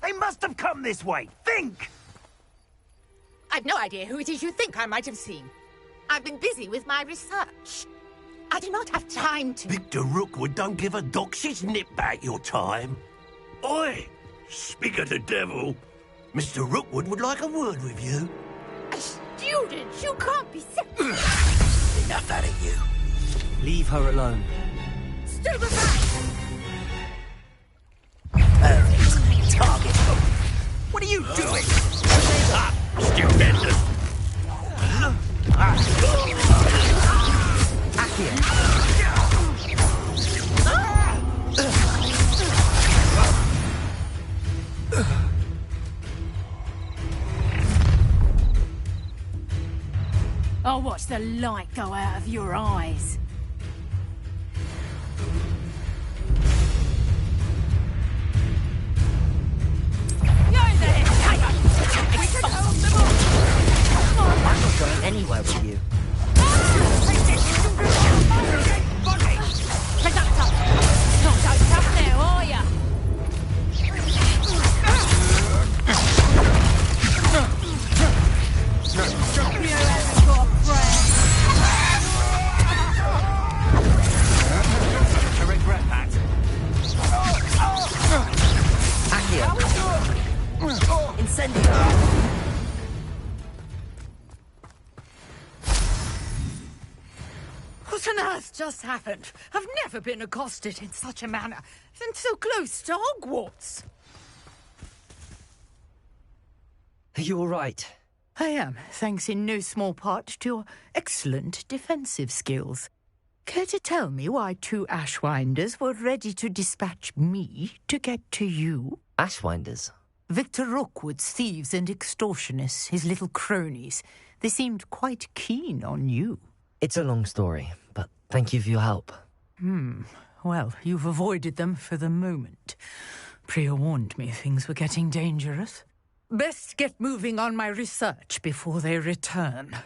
They must have come this way. Think! I've no idea who it is you think I might have seen. I've been busy with my research. I do not have time to... Victor Rookwood don't give a doxy's nip back your time. Oi! Speak of the devil. Mr. Rookwood would like a word with you. A student? You can't be sick. Enough out of you. Leave her alone. Stupefy! Target them. What are you doing? Stupendous. I'll watch the light go out of your eyes. I'm not going anywhere with you. Not so tough now, are ya? You haven't got a friend. I regret that. Accio. Incendio. What on earth just happened? I've never been accosted in such a manner, and so close to Hogwarts. Are you all right? I am, thanks in no small part to your excellent defensive skills. Care to tell me why two Ashwinders were ready to dispatch me to get to you? Ashwinders? Victor Rookwood's thieves and extortionists, his little cronies. They seemed quite keen on you. It's a long story, but thank you for your help. Well, you've avoided them for the moment. Priya warned me things were getting dangerous. Best get moving on my research before they return.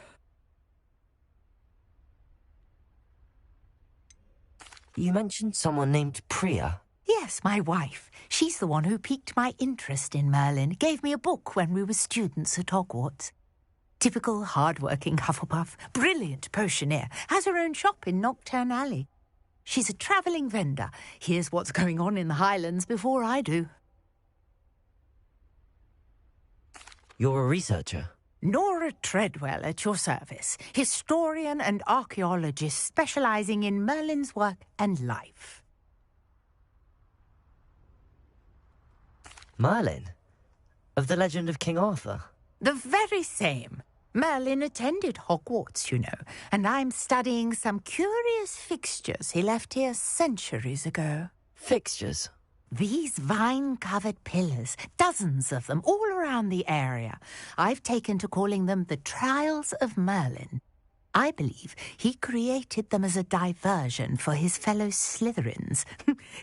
You mentioned someone named Priya. Yes, my wife. She's the one who piqued my interest in Merlin. Gave me a book when we were students at Hogwarts. Typical hard-working Hufflepuff, brilliant potioneer, has her own shop in Knockturn Alley. She's a travelling vendor. Hears what's going on in the Highlands before I do. You're a researcher? Nora Treadwell at your service, historian and archaeologist specialising in Merlin's work and life. Merlin? Of the legend of King Arthur? The very same. Merlin attended Hogwarts, you know, and I'm studying some curious fixtures he left here centuries ago. Fixtures? These vine-covered pillars, dozens of them, all around the area. I've taken to calling them the Trials of Merlin. I believe he created them as a diversion for his fellow Slytherins.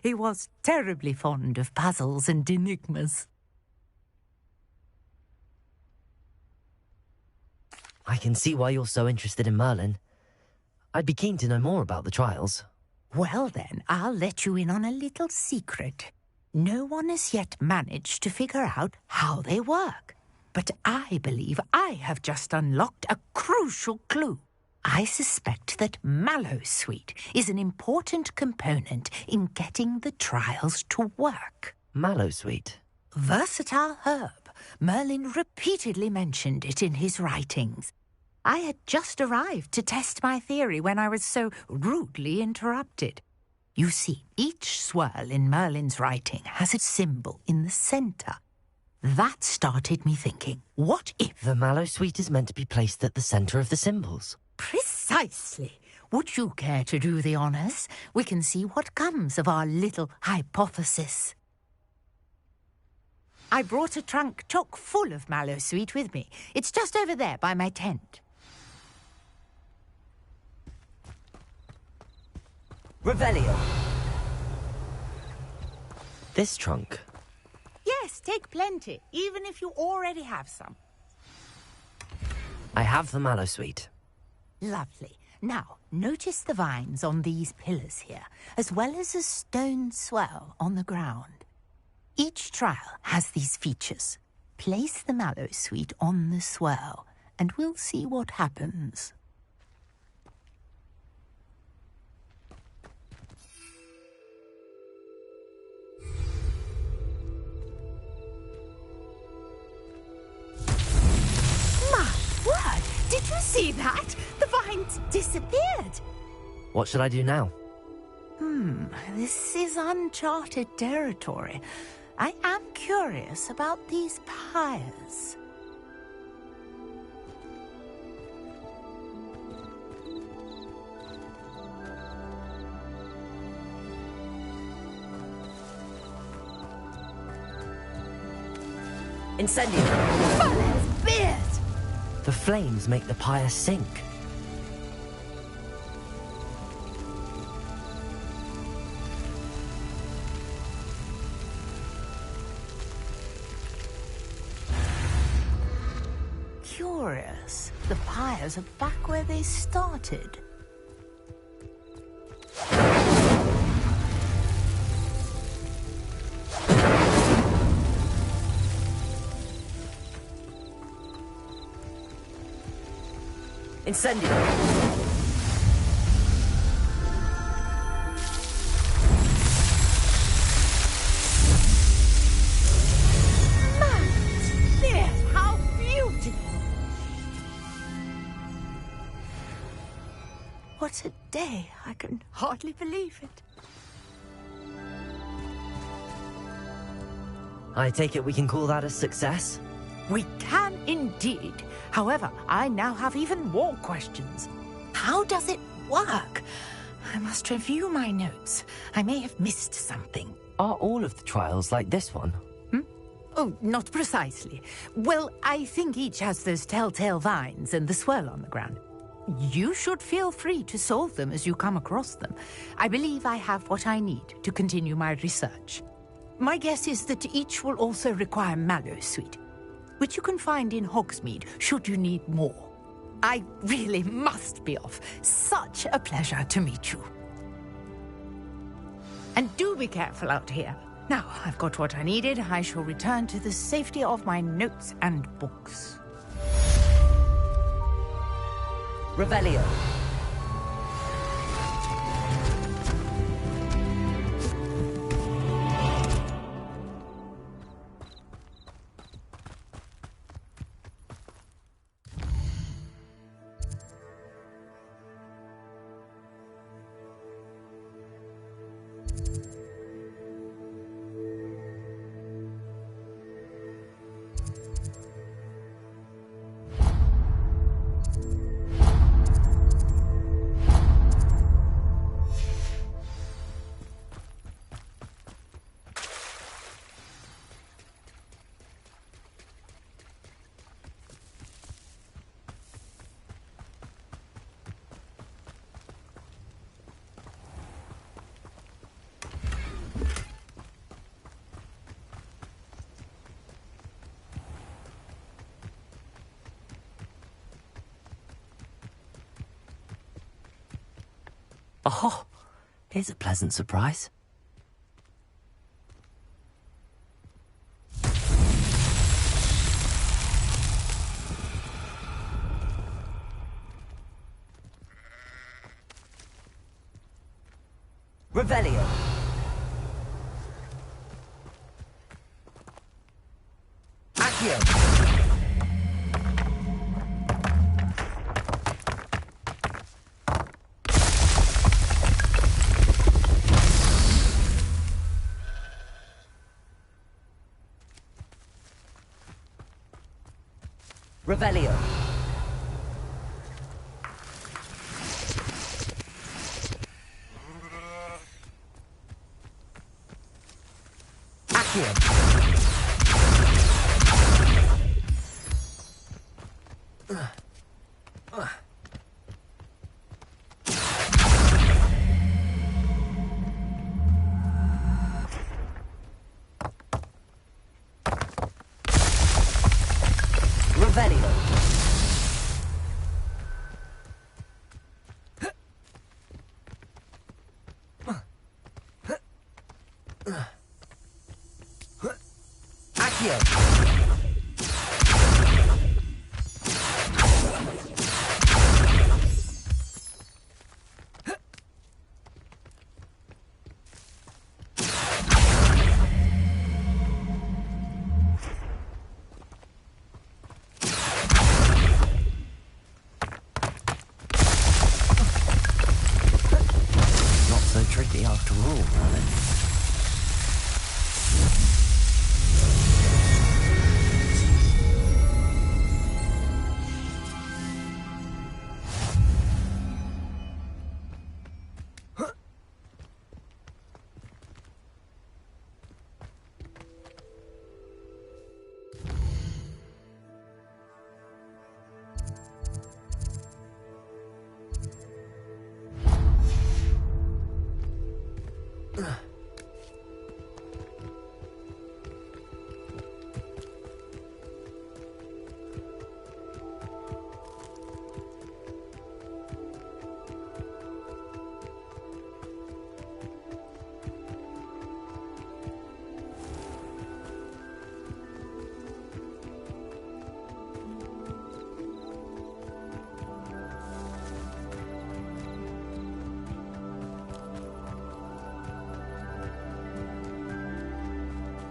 He was terribly fond of puzzles and enigmas. I can see why you're so interested in Merlin. I'd be keen to know more about the trials. Well then, I'll let you in on a little secret. No one has yet managed to figure out how they work. But I believe I have just unlocked a crucial clue. I suspect that Mallowsweet is an important component in getting the trials to work. Mallowsweet? Versatile herb. Merlin repeatedly mentioned it in his writings. I had just arrived to test my theory when I was so rudely interrupted. You see, each swirl in Merlin's writing has a symbol in the centre. That started me thinking, what if... The Mallowsweet is meant to be placed at the centre of the symbols. Precisely. Would you care to do the honours? We can see what comes of our little hypothesis. I brought a trunk chock full of Mallowsweet with me. It's just over there by my tent. Revelio. This trunk? Yes, take plenty, even if you already have some. I have the Mallowsweet. Lovely. Now, notice the vines on these pillars here, as well as a stone swell on the ground. Each trial has these features. Place the Mallowsweet on the swirl, and we'll see what happens. My word! Did you see that? The vines disappeared. What should I do now? This is uncharted territory. I am curious about these pyres. Incendio! Fire's beard! The flames make the pyre sink. Curious. The pyres are back where they started. Incendio! How beautiful! What a day! I can hardly believe it. I take it we can call that a success? We can indeed. However, I now have even more questions. How does it work? I must review my notes. I may have missed something. Are all of the trials like this one? Oh, not precisely. Well, I think each has those telltale vines and the swirl on the ground. You should feel free to solve them as you come across them. I believe I have what I need to continue my research. My guess is that each will also require Mallowsweet, which you can find in Hogsmeade should you need more. I really must be off. Such a pleasure to meet you. And do be careful out here. Now, I've got what I needed. I shall return to the safety of my notes and books. Revelio. Oh, here's a pleasant surprise. Revelio. Accio. Revelio. Accio. Revelio. Accio. Not so tricky after all, Merlin.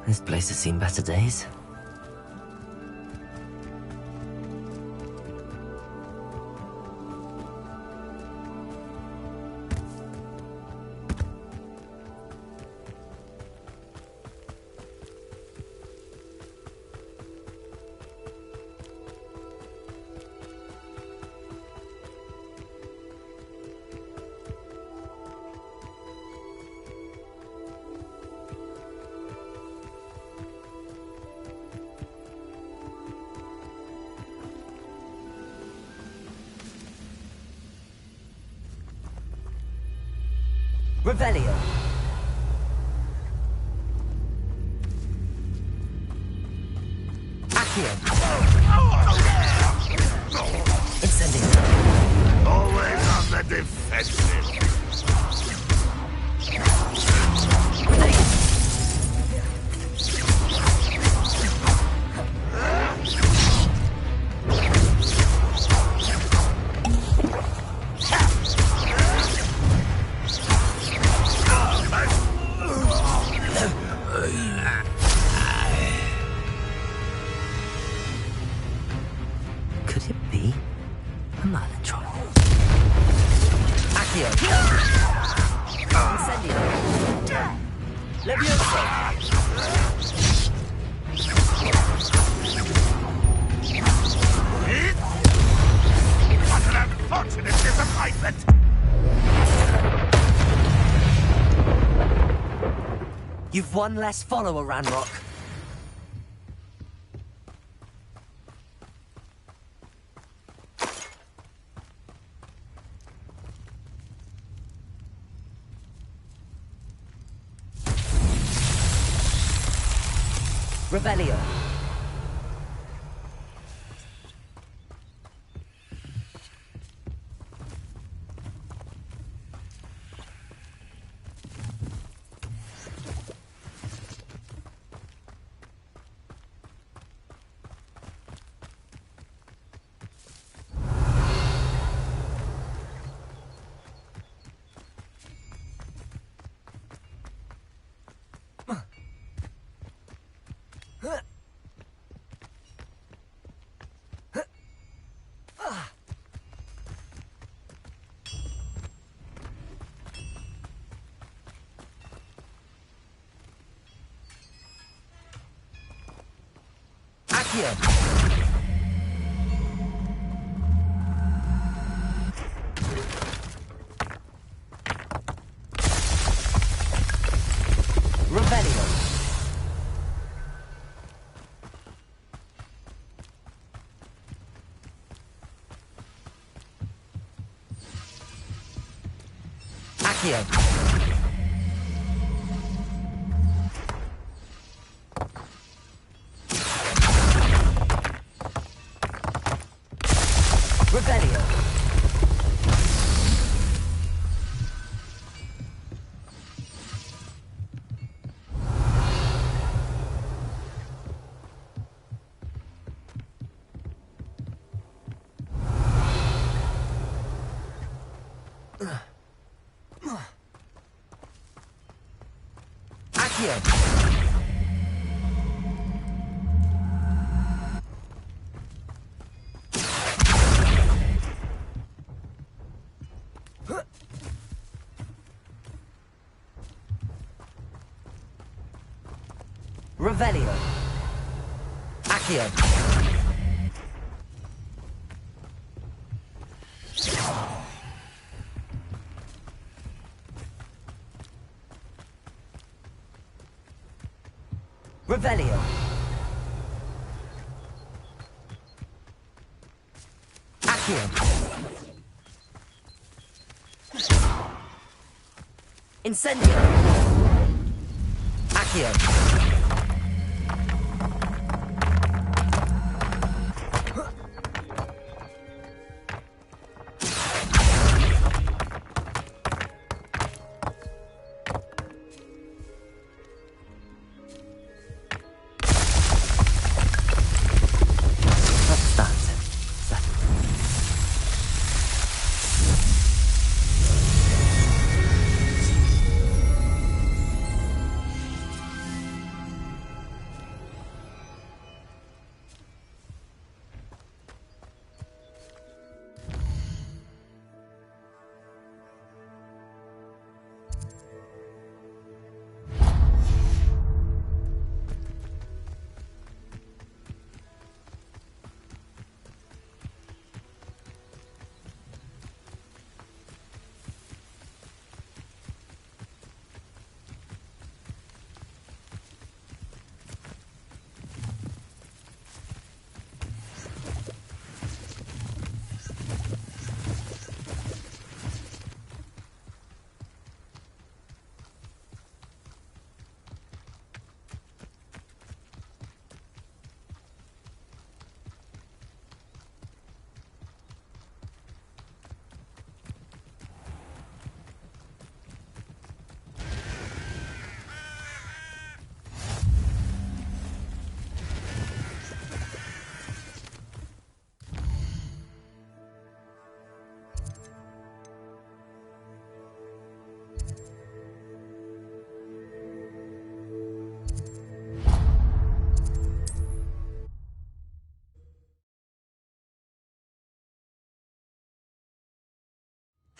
This place has seen better days. Revelio. Accio. Incendio. Always on the defensive. Could it be a Merlin troll? Accio. Incendio. Levioso. What an unfortunate disappointment! You've one less follower, Ranrock. Revelio. Accio. Revelio. Accio. Revelio. Accio. Revelio. Accio. Revelio. Accio. Incendio. Accio.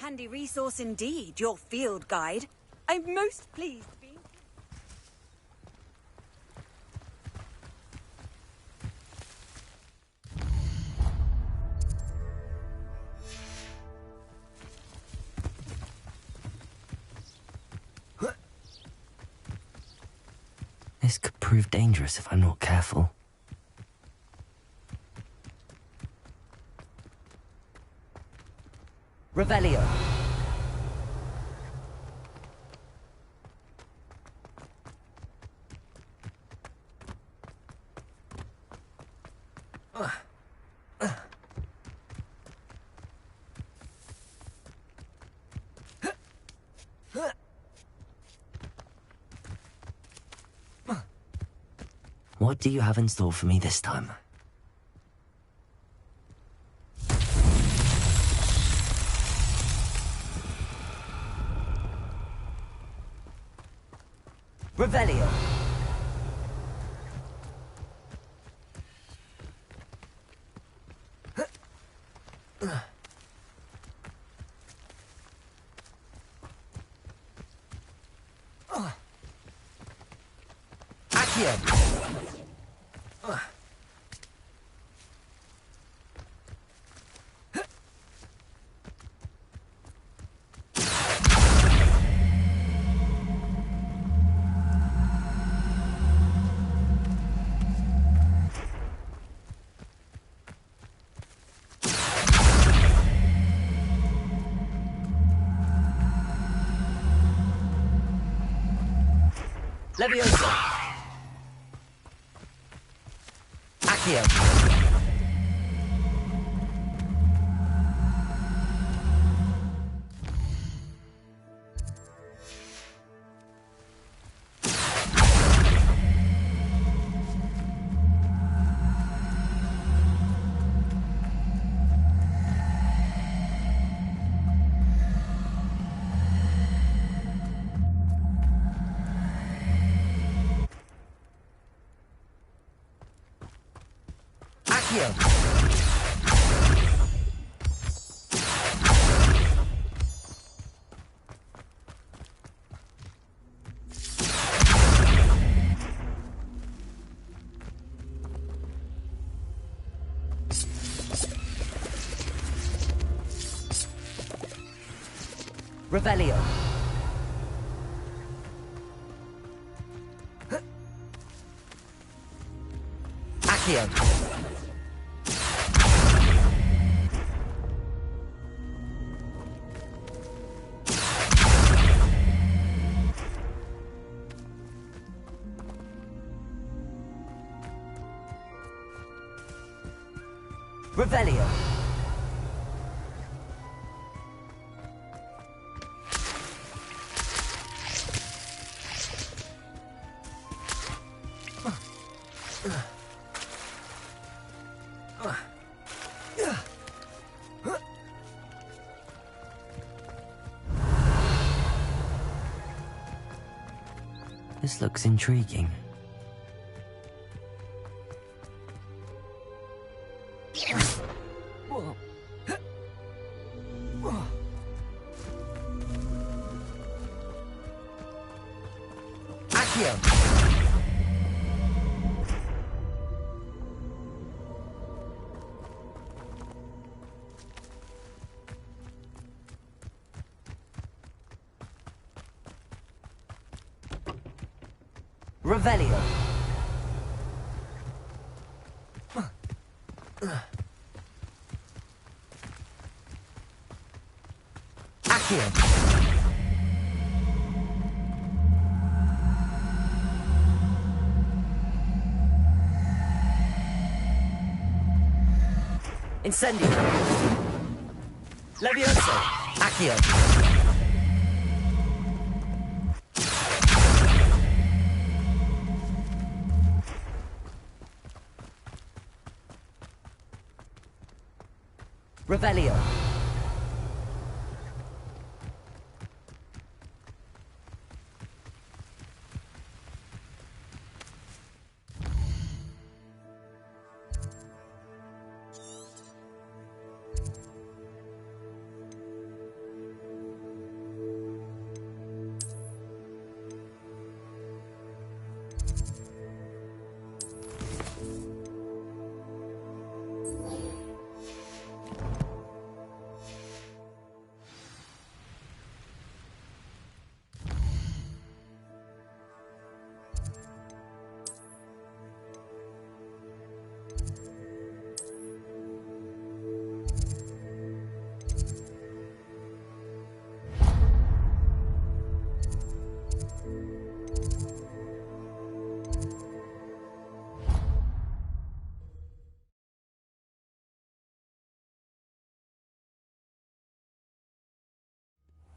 Handy resource indeed, your field guide. I'm most pleased to be... This could prove dangerous if I'm not careful. Revelio. What do you have in store for me this time? Revelio. Accio. Leviosa! Accio! Revelio. Accio. Revelio. This looks intriguing. Accio! Revelio. Accio. Incendio. Levioso. Accio. Revelio.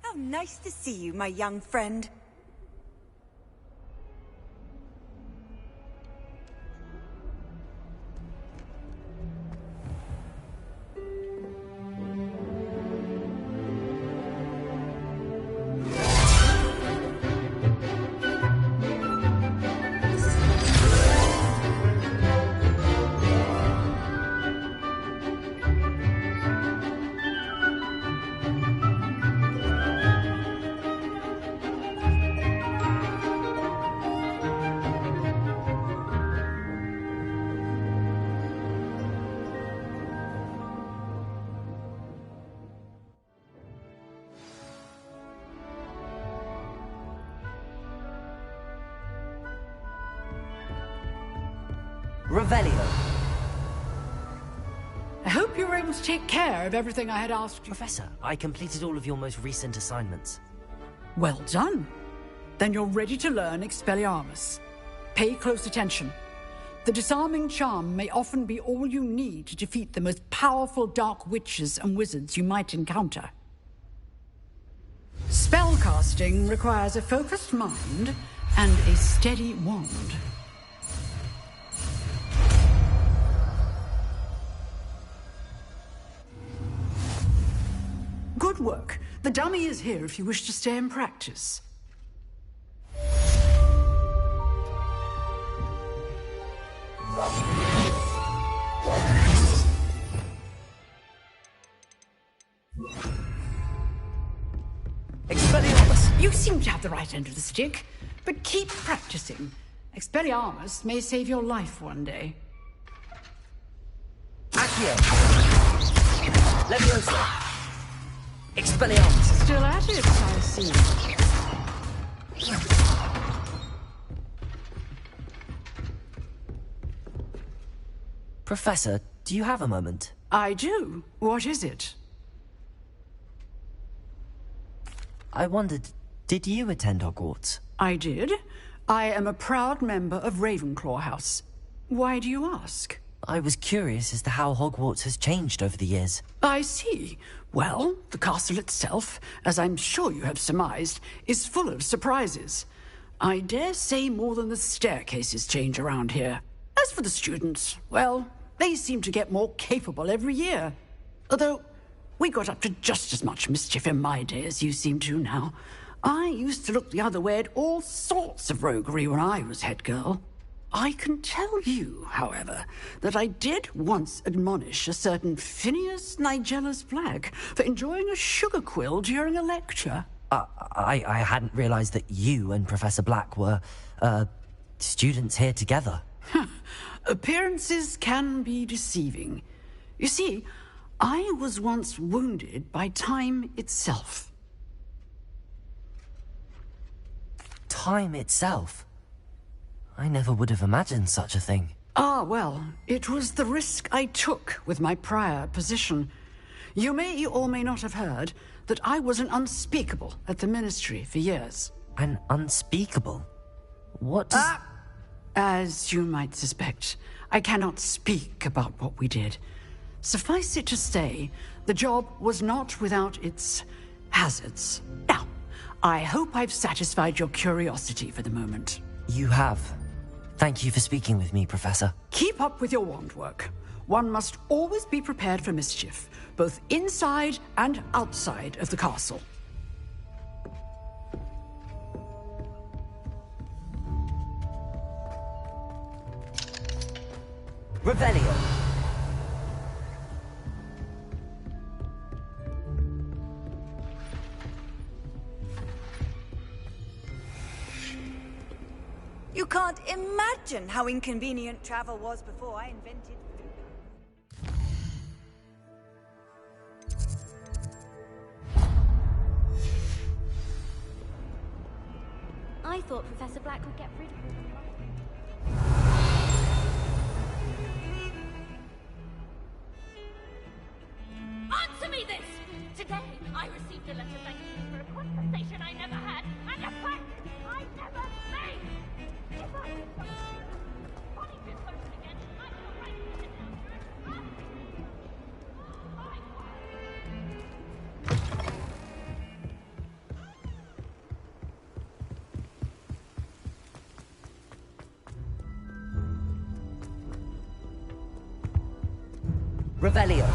How nice to see you, my young friend. Revelio. I hope you were able to take care of everything I had asked you. Professor, I completed all of your most recent assignments. Well done. Then you're ready to learn Expelliarmus. Pay close attention. The disarming charm may often be all you need to defeat the most powerful dark witches and wizards you might encounter. Spellcasting requires a focused mind and a steady wand. Good work. The dummy is here if you wish to stay and practice. Expelliarmus! You seem to have the right end of the stick, but keep practicing. Expelliarmus may save your life one day. Accio! Leviosa! Expelliarmus! Still at it, I see. Professor, do you have a moment? I do. What is it? I wondered, did you attend Hogwarts? I did. I am a proud member of Ravenclaw House. Why do you ask? I was curious as to how Hogwarts has changed over the years. I see. Well, the castle itself, as I'm sure you have surmised, is full of surprises. I dare say more than the staircases change around here. As for the students, well, they seem to get more capable every year. Although, we got up to just as much mischief in my day as you seem to now. I used to look the other way at all sorts of roguery when I was head girl. I can tell you, however, that I did once admonish a certain Phineas Nigella's Black for enjoying a sugar quill during a lecture. I hadn't realized that you and Professor Black were, students here together. Appearances can be deceiving. You see, I was once wounded by time itself. Time itself? I never would have imagined such a thing. Ah, well, it was the risk I took with my prior position. You may or may not have heard that I was an unspeakable at the Ministry for years. An unspeakable? What does... As you might suspect, I cannot speak about what we did. Suffice it to say, the job was not without its hazards. Now, I hope I've satisfied your curiosity for the moment. You have. Thank you for speaking with me, Professor. Keep up with your wand work. One must always be prepared for mischief, both inside and outside of the castle. Revelio. You can't imagine how inconvenient travel was before I invented food. I thought Professor Black would get rid of all the Answer me this! Today, I received a letter thanking me for a conversation I never had, and a fact I never made! If I was funny this post again, I shall write it down. Revelio.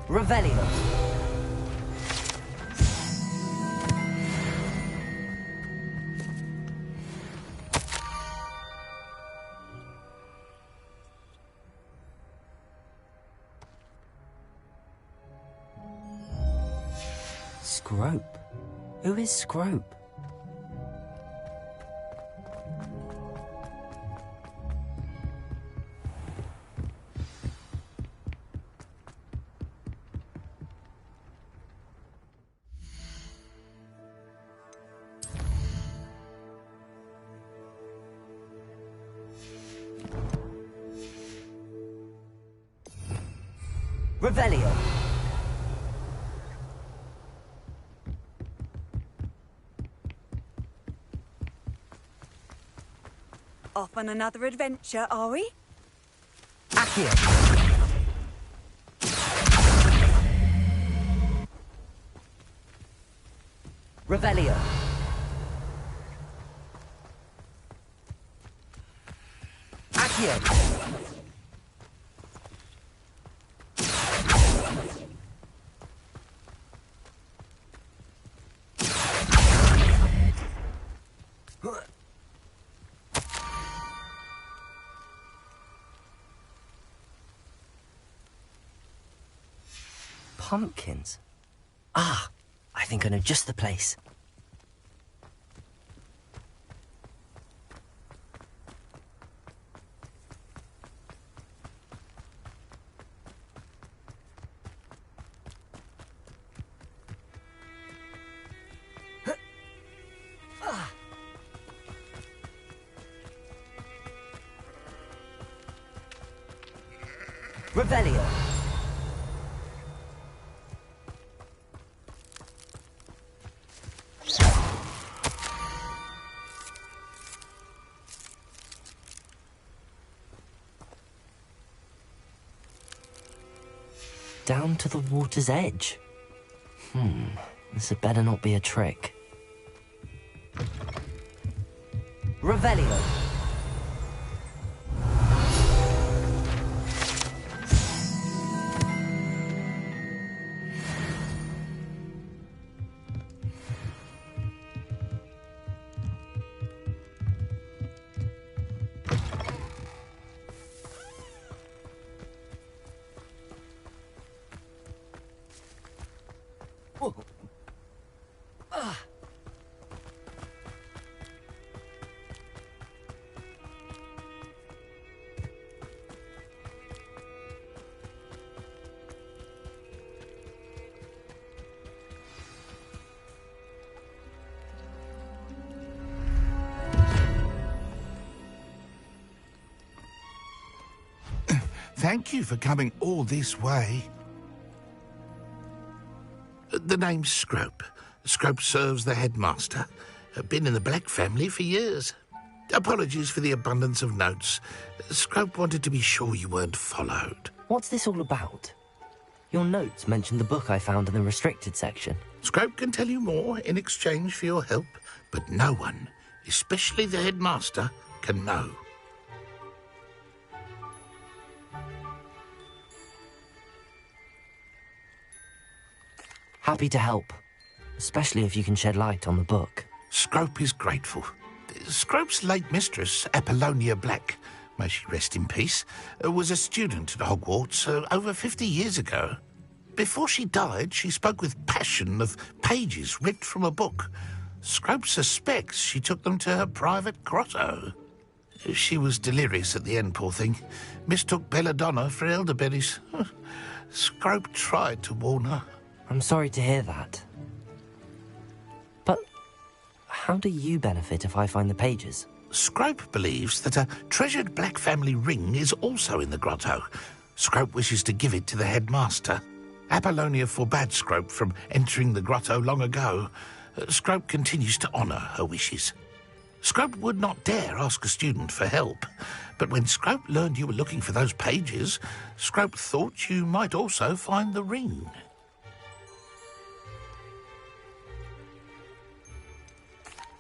Revelio. Scrope? Who is Scrope? Revelio. Off on another adventure, are we? Accio. Revelio. Accio. Pumpkins? Ah, I think I know just the place. Revelio. Down to the water's edge. This had better not be a trick. Revelio. Thank you for coming all this way. The name's Scrope. Scrope serves the headmaster. Been in the Black family for years. Apologies for the abundance of notes. Scrope wanted to be sure you weren't followed. What's this all about? Your notes mentioned the book I found in the restricted section. Scrope can tell you more in exchange for your help, but no one, especially the headmaster, can know. Happy to help, especially if you can shed light on the book. Scrope is grateful. Scrope's late mistress, Apollonia Black, may she rest in peace, was a student at Hogwarts over 50 years ago. Before she died, she spoke with passion of pages ripped from a book. Scrope suspects she took them to her private grotto. She was delirious at the end, poor thing. Mistook belladonna for elderberries. Scrope tried to warn her. I'm sorry to hear that. But how do you benefit if I find the pages? Scrope believes that a treasured Black family ring is also in the grotto. Scrope wishes to give it to the headmaster. Apollonia forbade Scrope from entering the grotto long ago. Scrope continues to honour her wishes. Scrope would not dare ask a student for help, but when Scrope learned you were looking for those pages, Scrope thought you might also find the ring.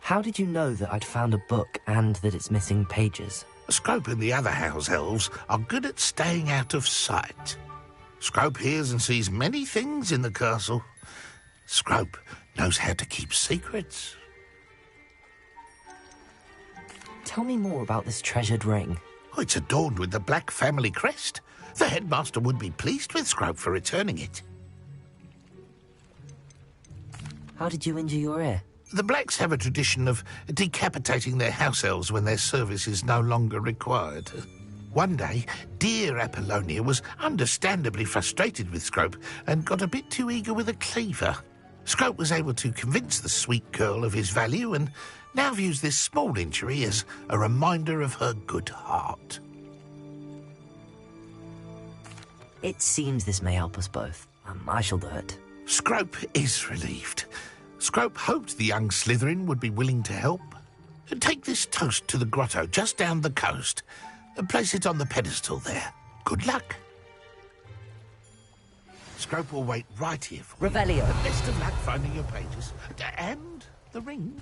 How did you know that I'd found a book and that it's missing pages? Scrope and the other house elves are good at staying out of sight. Scrope hears and sees many things in the castle. Scrope knows how to keep secrets. Tell me more about this treasured ring. Oh, it's adorned with the Black family crest. The headmaster would be pleased with Scrope for returning it. How did you injure your ear? The Blacks have a tradition of decapitating their house elves when their service is no longer required. One day, dear Apollonia was understandably frustrated with Scrope and got a bit too eager with a cleaver. Scrope was able to convince the sweet girl of his value and now views this small injury as a reminder of her good heart. It seems this may help us both. I shall do it. Scrope is relieved. Scrope hoped the young Slytherin would be willing to help. Take this toast to the grotto just down the coast and place it on the pedestal there. Good luck. Scrope will wait right here for Revelio. you. Best of luck finding your pages. And the ring.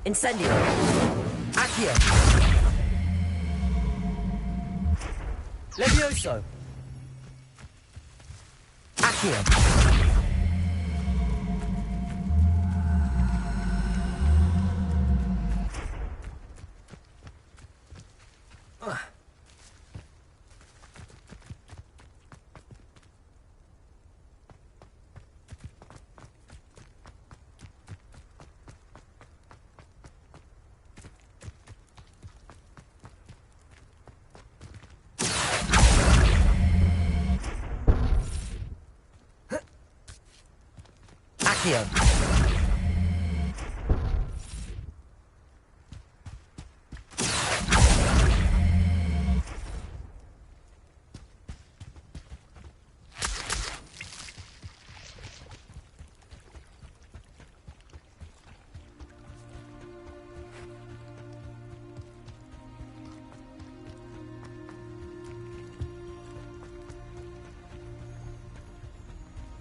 Incendio. Accio. Levioso. Accio.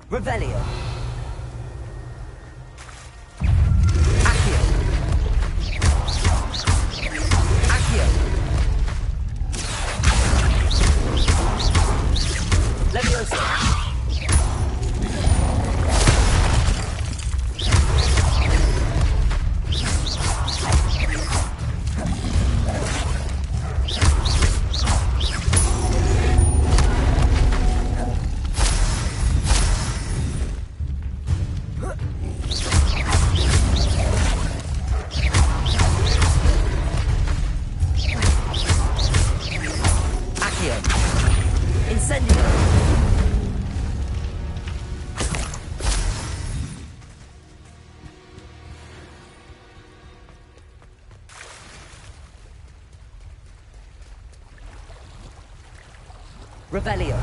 Revelio. Accio. Accio. Levioso. Revelio.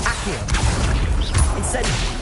Accio. Incendio.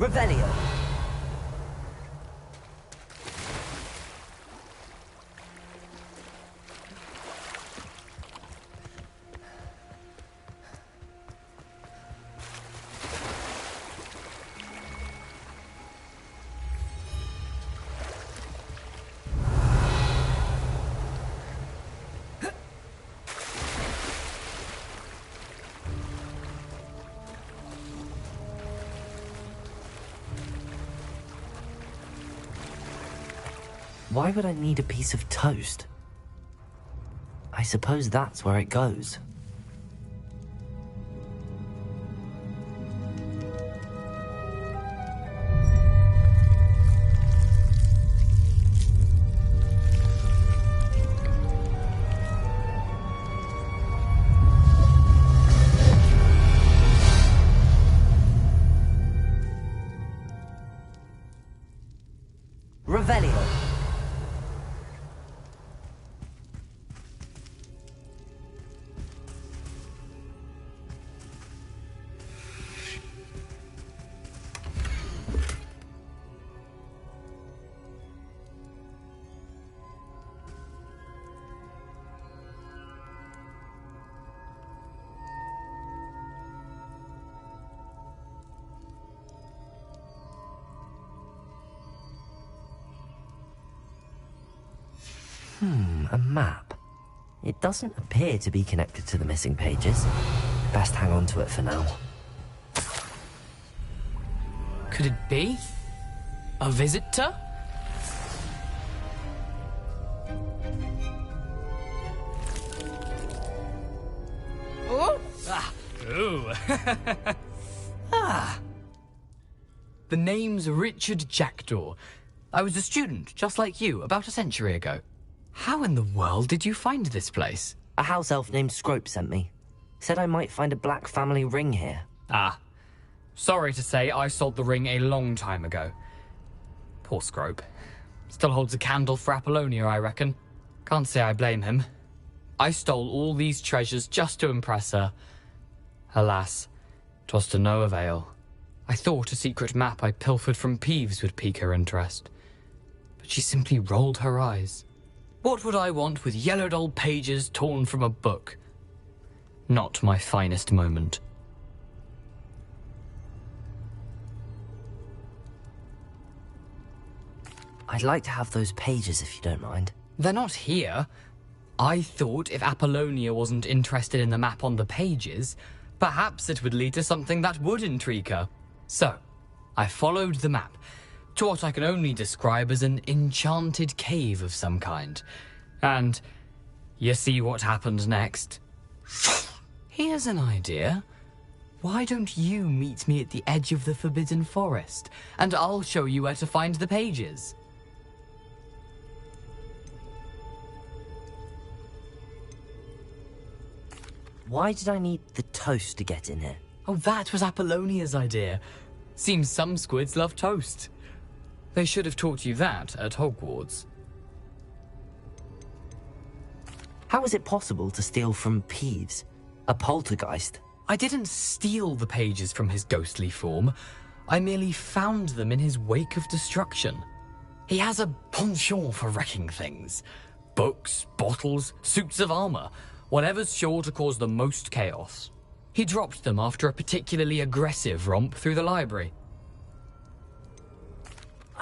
Revelio. Why would I need a piece of toast? I suppose that's where it goes. Revelio. A map. It doesn't appear to be connected to the missing pages. Best hang on to it for now. Could it be? A visitor? Oh! Ah! Ooh! Ah! The name's Richard Jackdaw. I was a student, just like you, about a century ago. How in the world did you find this place? A house elf named Scrope sent me. Said I might find a black family ring here. Ah. Sorry to say, I sold the ring a long time ago. Poor Scrope. Still holds a candle for Apollonia, I reckon. Can't say I blame him. I stole all these treasures just to impress her. Alas, 'twas to no avail. I thought a secret map I pilfered from Peeves would pique her interest. But she simply rolled her eyes. What would I want with yellowed old pages torn from a book? Not my finest moment. I'd like to have those pages if you don't mind. They're not here. I thought if Apollonia wasn't interested in the map on the pages, perhaps it would lead to something that would intrigue her. So, I followed the map to what I can only describe as an enchanted cave of some kind. And you see what happened next? Here's an idea. Why don't you meet me at the edge of the Forbidden Forest, and I'll show you where to find the pages. Why did I need the toast to get in here? Oh, that was Apollonia's idea. Seems some squids love toast. They should have taught you that at Hogwarts. How is it possible to steal from Peeves? A poltergeist? I didn't steal the pages from his ghostly form. I merely found them in his wake of destruction. He has a penchant for wrecking things. Books, bottles, suits of armor, whatever's sure to cause the most chaos. He dropped them after a particularly aggressive romp through the library.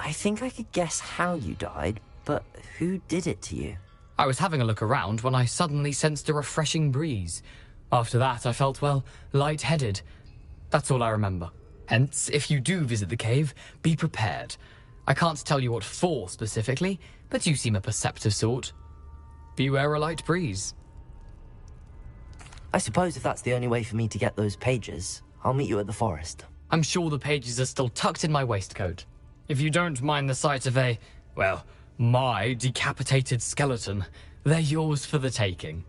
I think I could guess how you died, but who did it to you? I was having a look around when I suddenly sensed a refreshing breeze. After that, I felt, well, lightheaded. That's all I remember. Hence, if you do visit the cave, be prepared. I can't tell you what for specifically, but you seem a perceptive sort. Beware a light breeze. I suppose if that's the only way for me to get those pages, I'll meet you at the forest. I'm sure the pages are still tucked in my waistcoat. If you don't mind the sight of a, well, my decapitated skeleton, they're yours for the taking.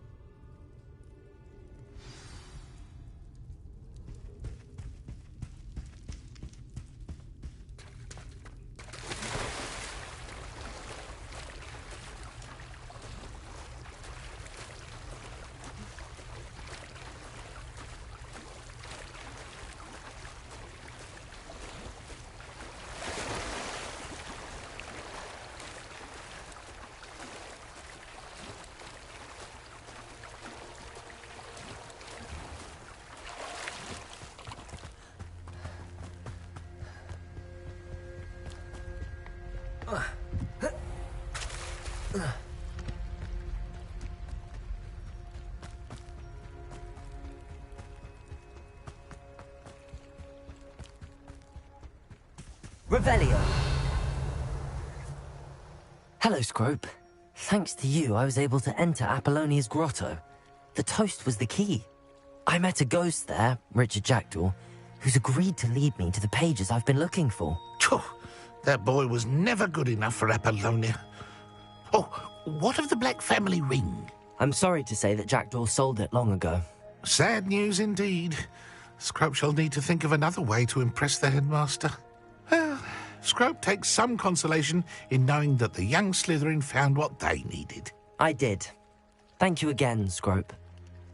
Revelio. Hello, Scrope. Thanks to you, I was able to enter Apollonia's grotto. The toast was the key. I met a ghost there, Richard Jackdaw, who's agreed to lead me to the pages I've been looking for. Phew, that boy was never good enough for Apollonia. Oh, what of the Black family ring? I'm sorry to say that Jackdaw sold it long ago. Sad news indeed. Scrope shall need to think of another way to impress the headmaster. Well, Scrope takes some consolation in knowing that the young Slytherin found what they needed. I did. Thank you again, Scrope.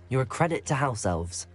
You're a credit to House Elves.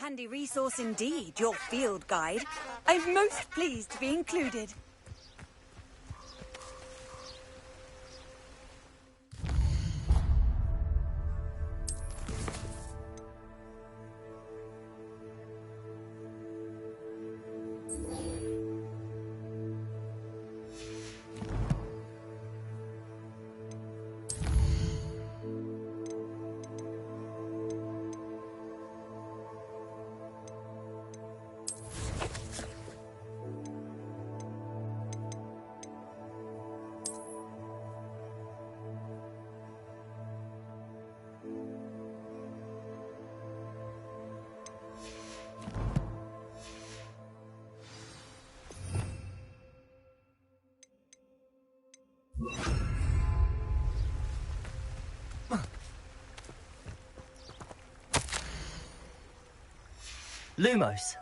Handy resource indeed, your field guide. I'm most pleased to be included. Lumos.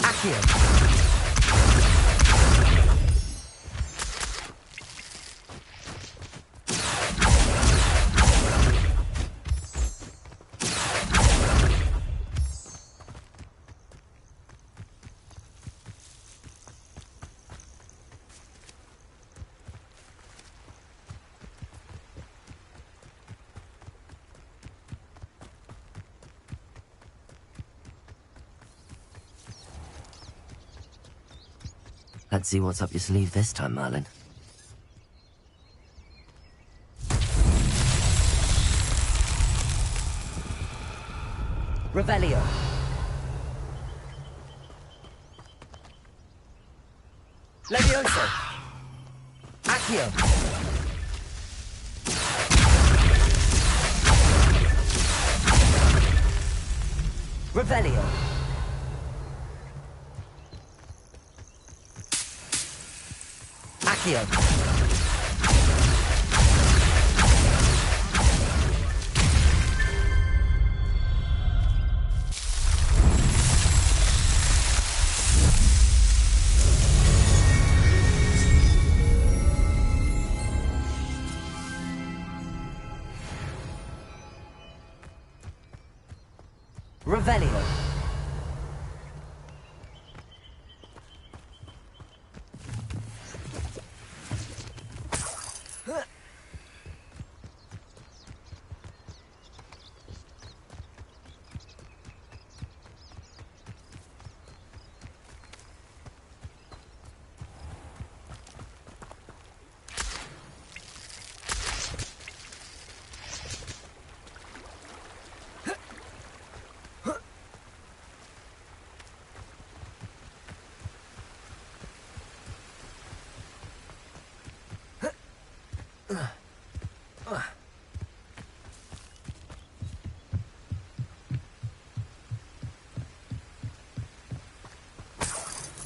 Accio. Let's see what's up your sleeve this time, Merlin. Revelio. Levioso. Accio. Revelio. Accio. Revelio.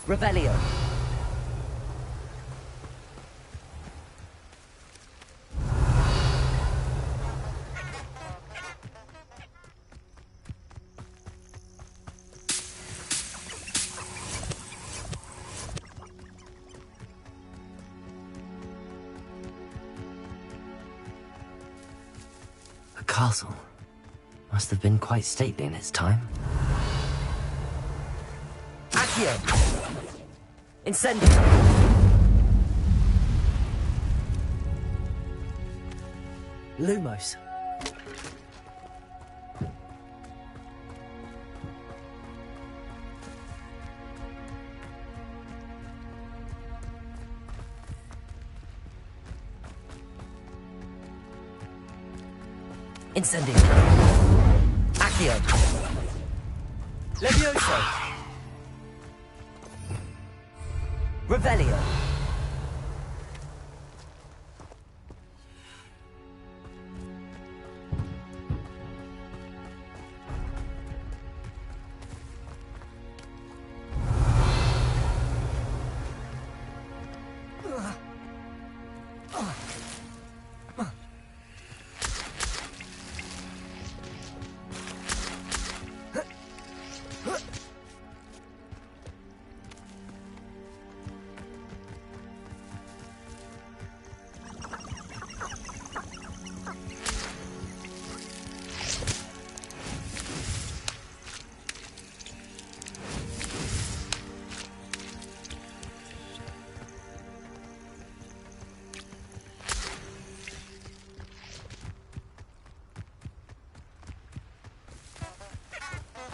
Revelio. A castle. Must have been quite stately in its time. Accio! Incendio! Lumos. Incendio. Accio. Levioso. Revelio.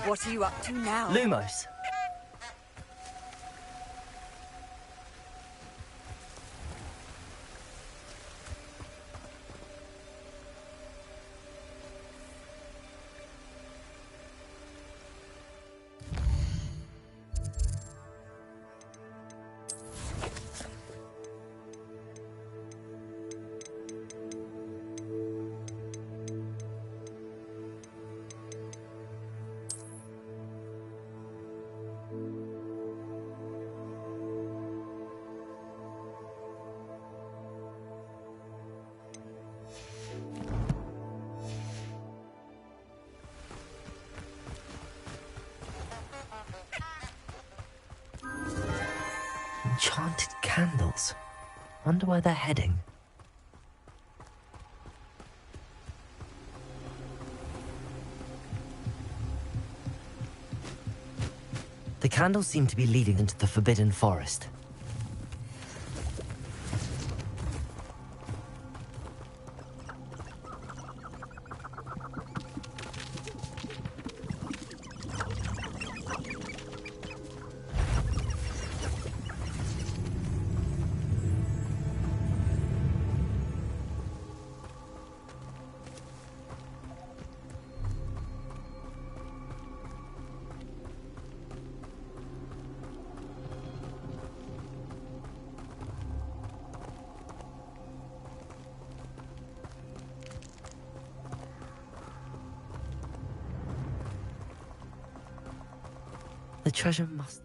What are you up to now? Lumos. Haunted candles. Wonder where they're heading. The candles seem to be leading into the Forbidden Forest. The treasure must...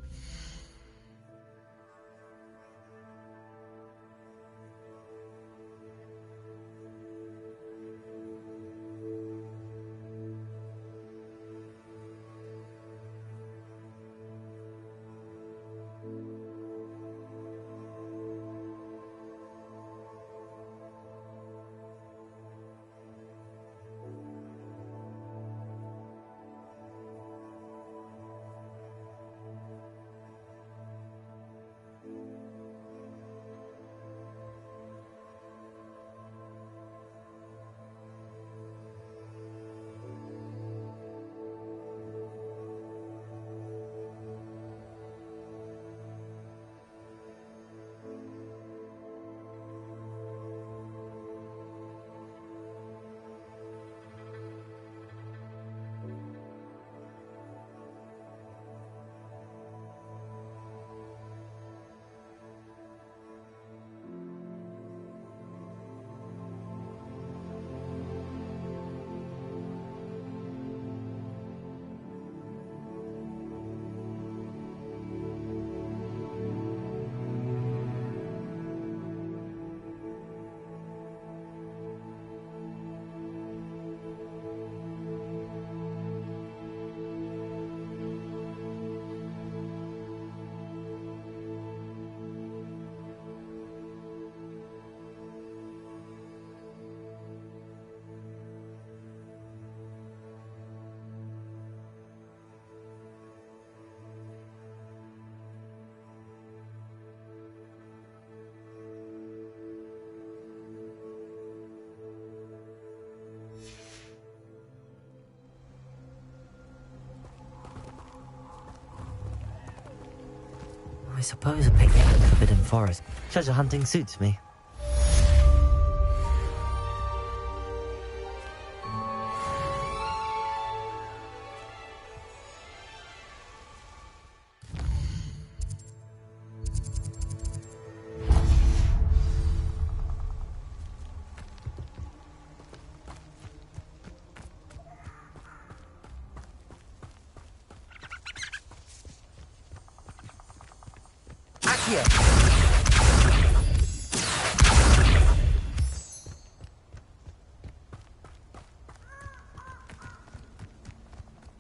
I suppose a picnic in the Forbidden Forest. Treasure hunting suits me.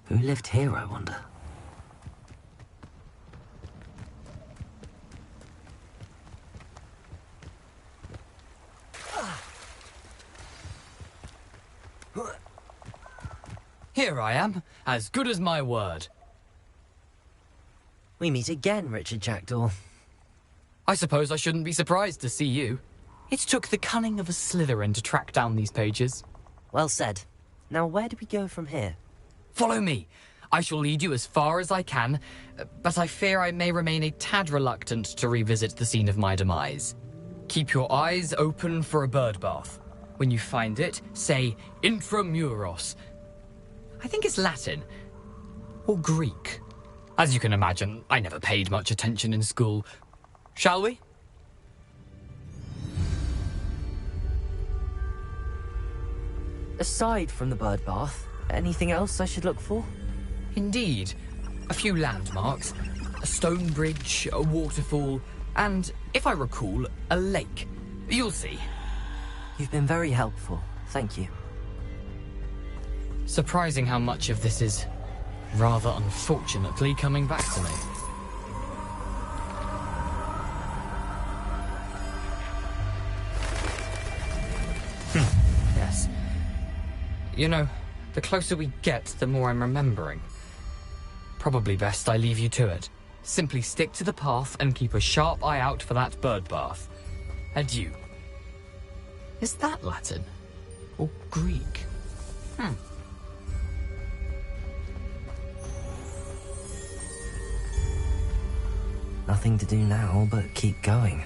Who lived here, I wonder? Here I am, as good as my word. We meet again, Richard Jackdaw. I suppose I shouldn't be surprised to see you. It took the cunning of a Slytherin to track down these pages. Well said. Now where do we go from here? Follow me. I shall lead you as far as I can, but I fear I may remain a tad reluctant to revisit the scene of my demise. Keep your eyes open for a bird bath. When you find it, say intramuros. I think it's Latin. Or Greek. As you can imagine, I never paid much attention in school. Shall we? Aside from the bird bath, anything else I should look for? Indeed. A few landmarks. A stone bridge, a waterfall, and, if I recall, a lake. You'll see. You've been very helpful. Thank you. Surprising how much of this is, rather unfortunately, coming back to me. You know, the closer we get, the more I'm remembering. Probably best I leave you to it. Simply stick to the path and keep a sharp eye out for that bird bath. Adieu. Is that Latin? Or Greek? Nothing to do now but keep going.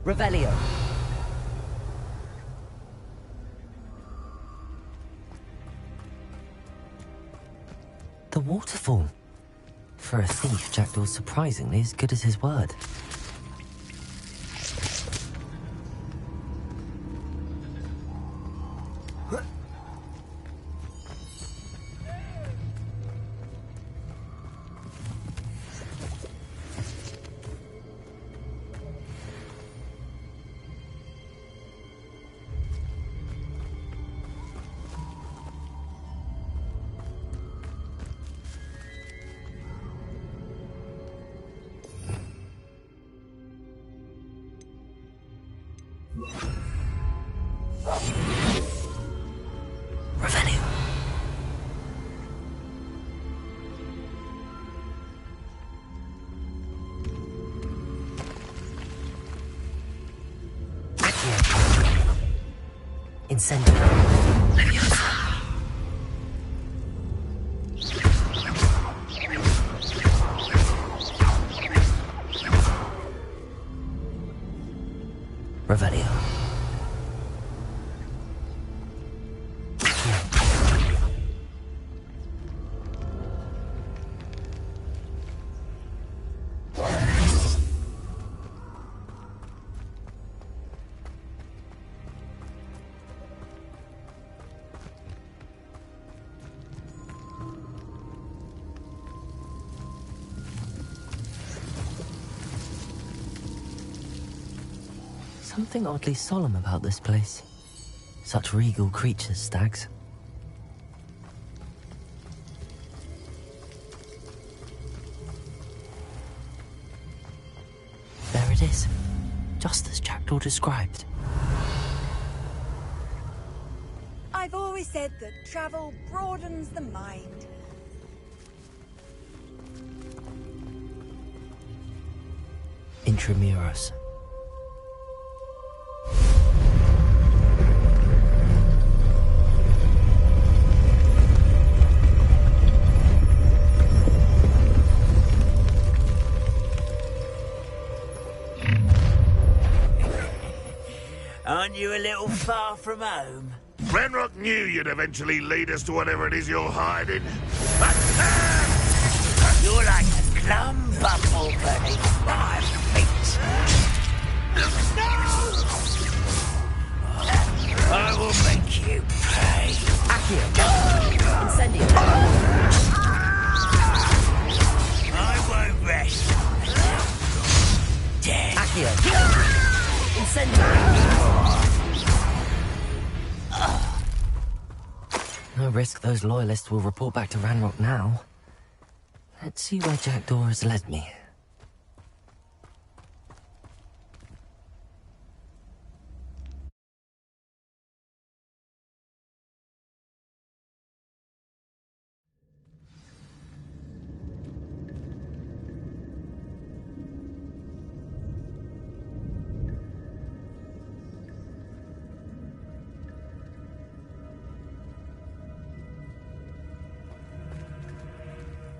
Revelio. The waterfall. For a thief, Jackdaw's surprisingly as good as his word. Revelio. Incendio. Leviosa. Revelio. Something oddly solemn about this place. Such regal creatures, stags. There it is, just as Jackdaw described. I've always said that travel broadens the mind. Intramuros. Aren't you a little far from home? Ranrock knew you'd eventually lead us to whatever it is you're hiding. You're like a glum bumble beneath my feet. I will make you pay. Accio. Incendio. I won't rest. Dead. Accio. Incendio. No risk those loyalists will report back to Ranrock now. Let's see where Jackdaw has led me.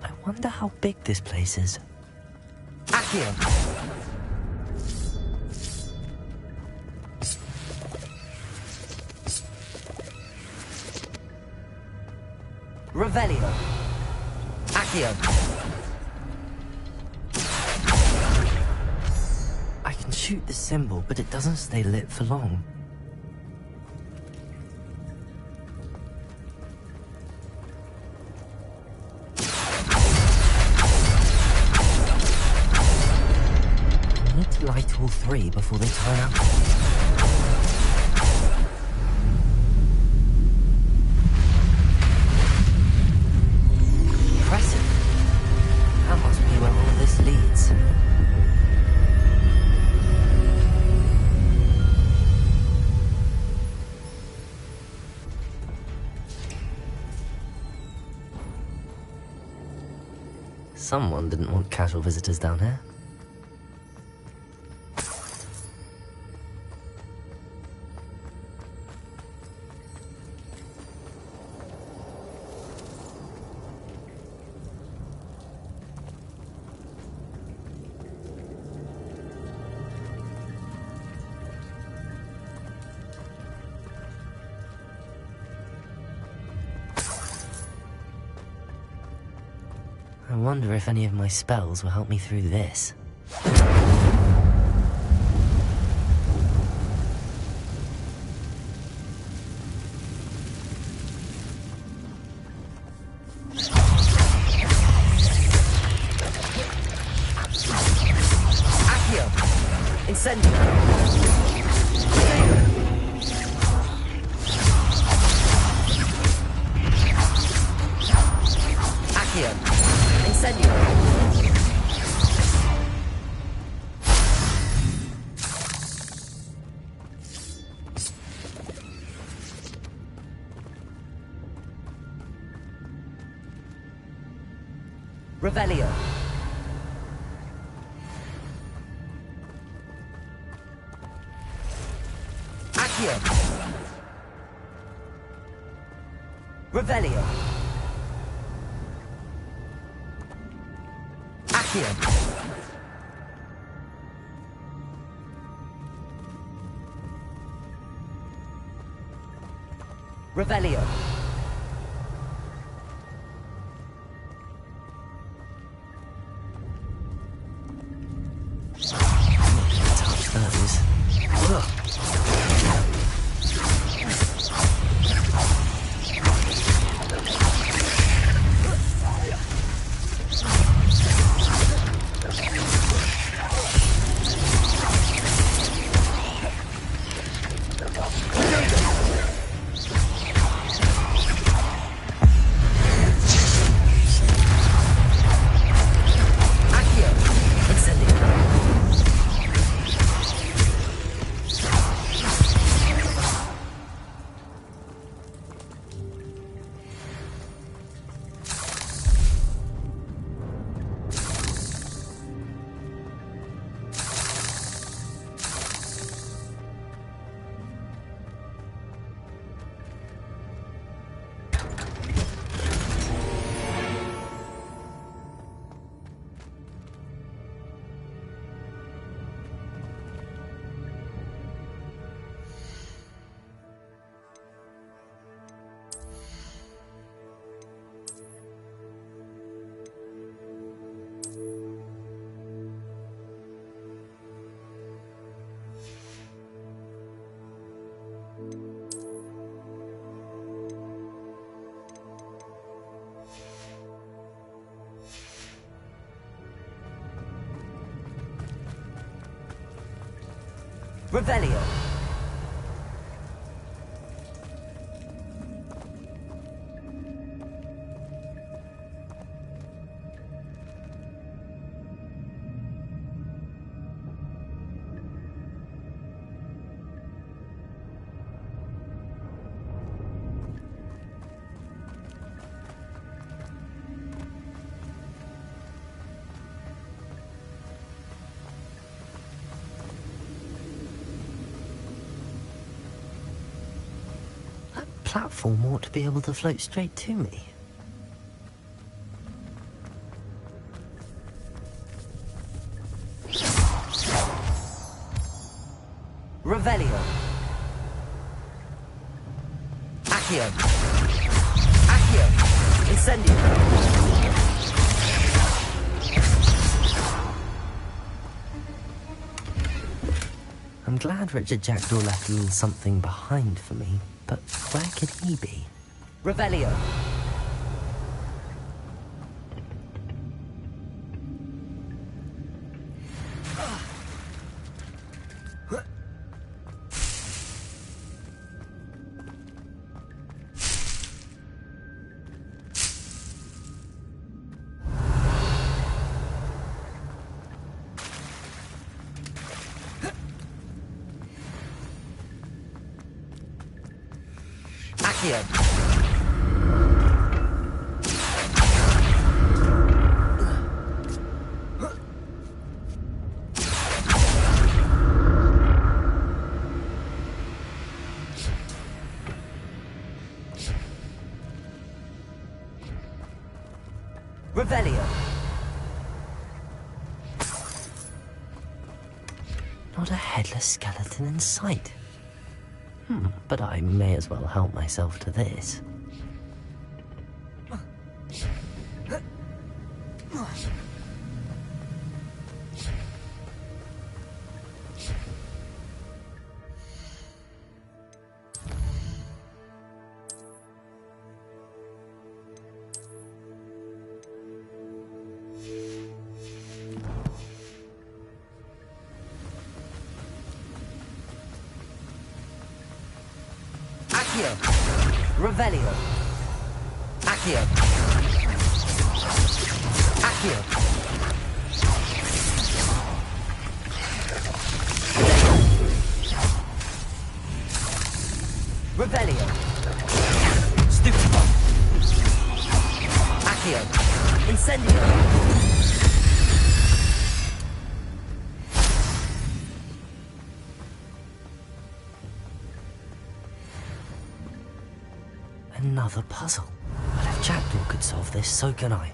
I wonder how big this place is. Accio! Revelio! Accio! I can shoot the symbol, but it doesn't stay lit for long. Light all three before they turn out. this. Someone didn't want casual visitors down here. I wonder if any of my spells will help me through this. Accio! Incendio! Accio! Incendio! Revelio! Accio! Revelio! Accio! Revelio! Touch those. Ugh. Revelio! Platform ought to be able to float straight to me. Revelio! Accio! Accio! Incendio! I'm glad Richard Jackdaw left a little something behind for me. But where could he be? Revelio! Accio. Revelio. Not a headless skeleton in sight. But I may as well help myself to this. Accio. Revelio. Accio. Accio. Revelio. Stupefy. Accio. Incendio. Another puzzle. But if Jackdaw could solve this, so can I.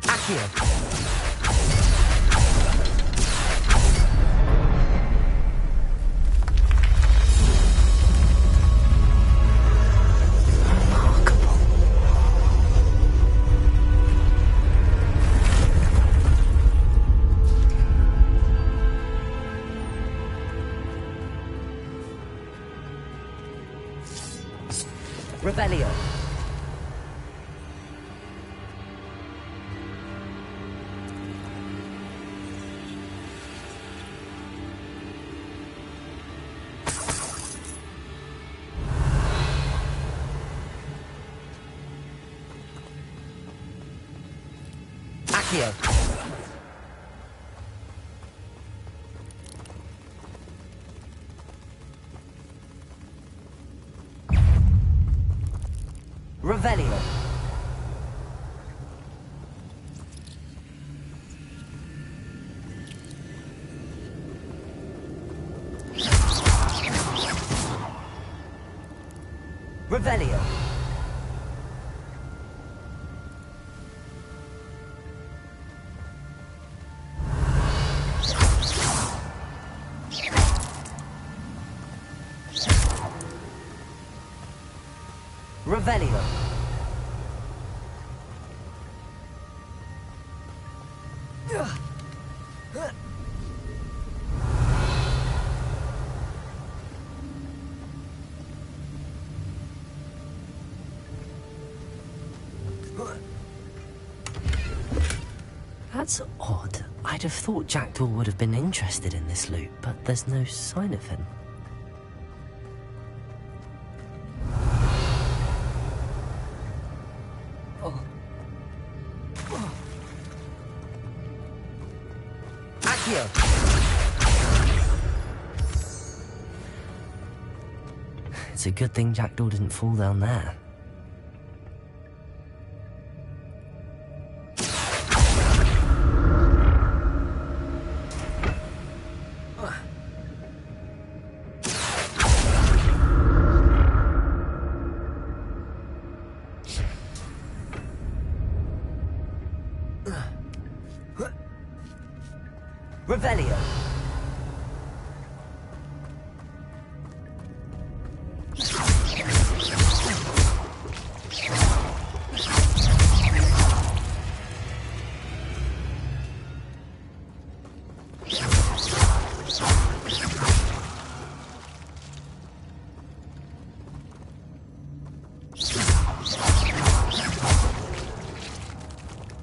Accio. Remarkable. Revelio. Accio. Revelio. Revelio. Revelio. That's odd. I'd have thought Jackdaw would have been interested in this loot, but there's no sign of him. Accio. It's a good thing Jackdaw didn't fall down there. Revelio.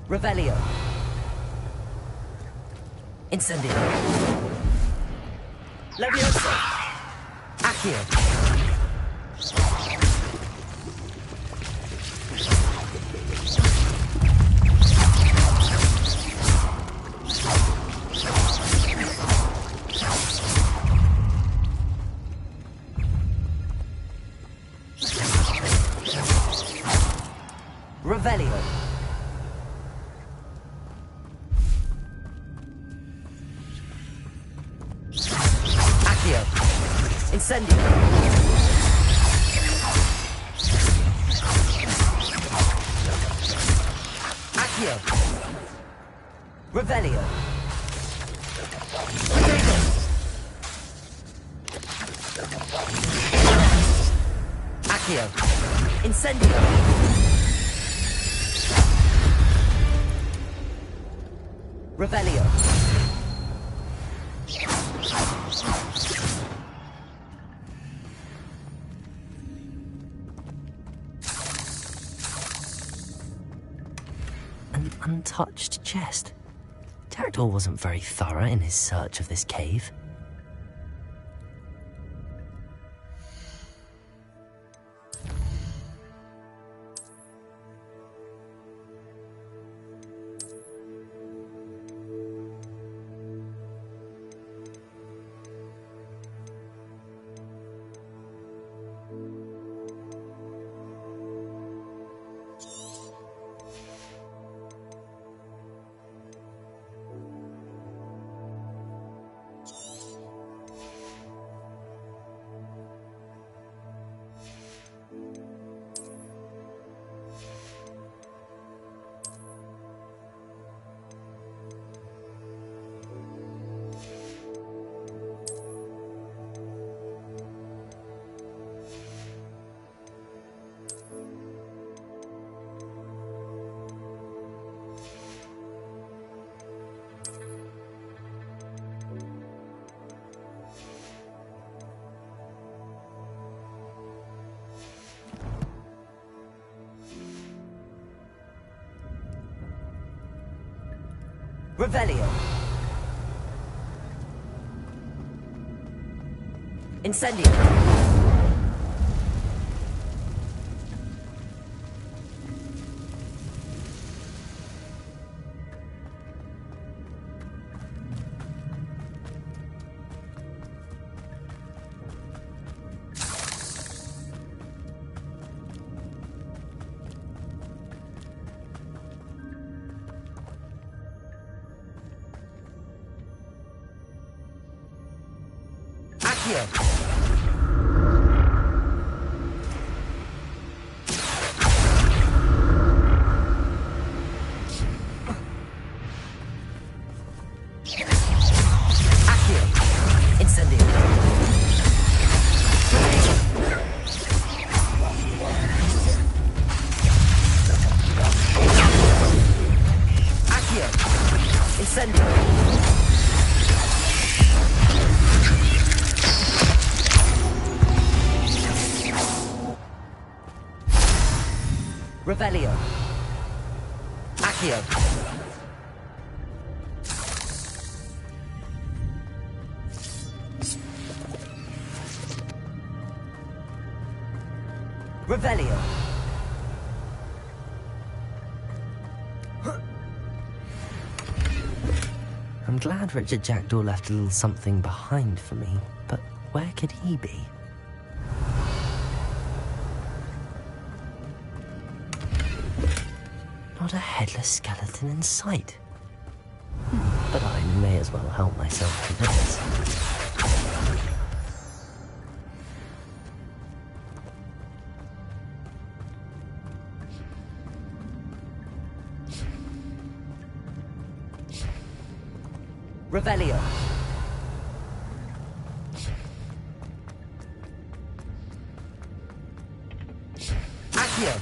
Revelio. Incendio. Leviosa. Accio. Incendio. Accio. Revelio. Accio. Incendio. Revelio. An untouched chest. Jackdaw wasn't very thorough in his search of this cave. Revelio. Incendio. Accio. Accio. Incendio. Accio. Incendio. Revelio. Accio. Revelio. I'm glad Richard Jackdaw left a little something behind for me, but where could he be? Not a headless skeleton in sight. But I may as well help myself to this. Revelio. Accio.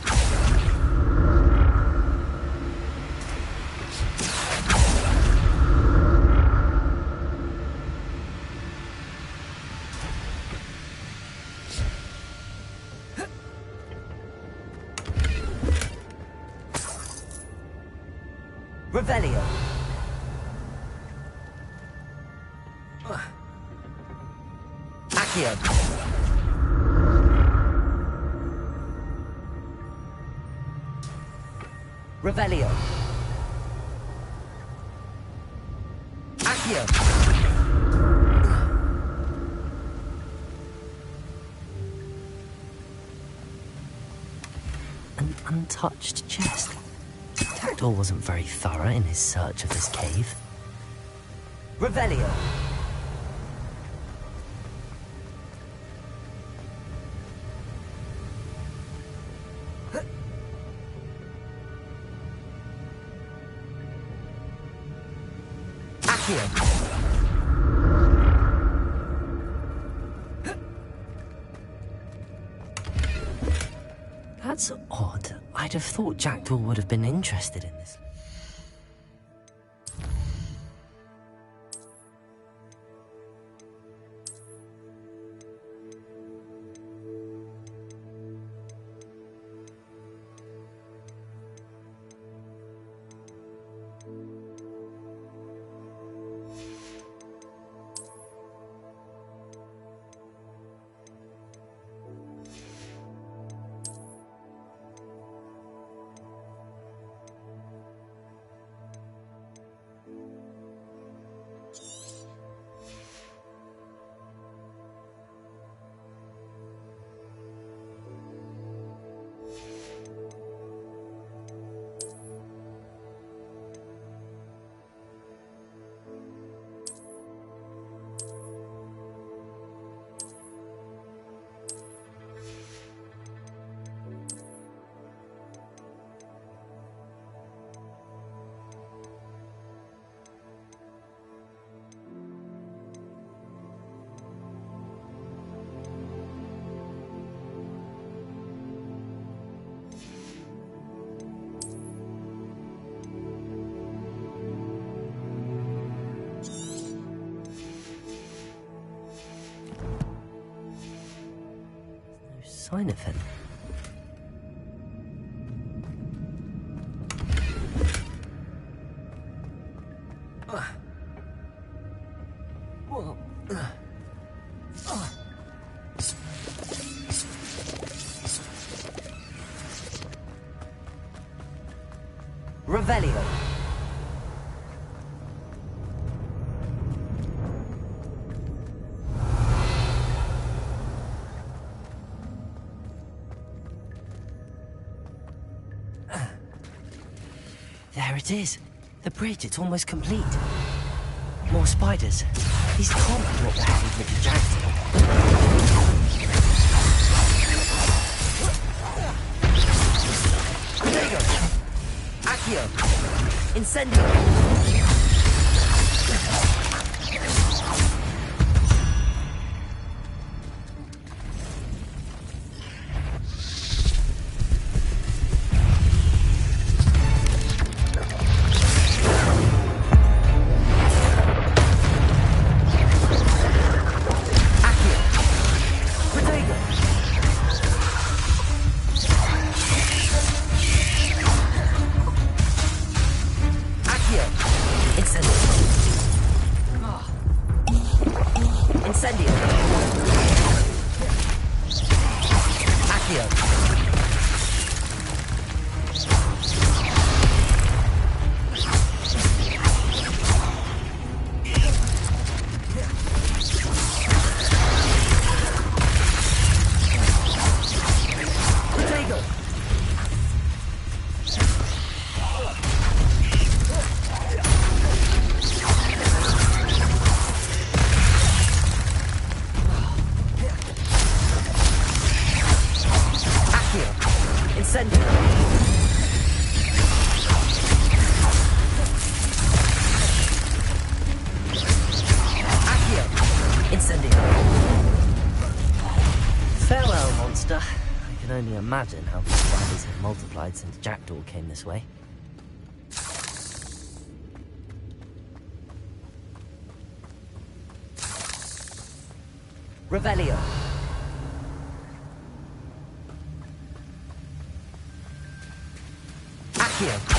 Revelio. Accio. Revelio. Accio. An untouched chest. Jackdaw wasn't very thorough in his search of this cave. Revelio. Accio! That's odd. I'd have thought Jackdaw would have been interested in this. Sign of him. Revelio. There it is. The bridge, it's almost complete. More spiders. These can't be what the hell is Richard Jackson. There you go. Accio. Incendio. Farewell, monster. I can only imagine how the spiders have multiplied since Jackdaw came this way. Revelio. Accio.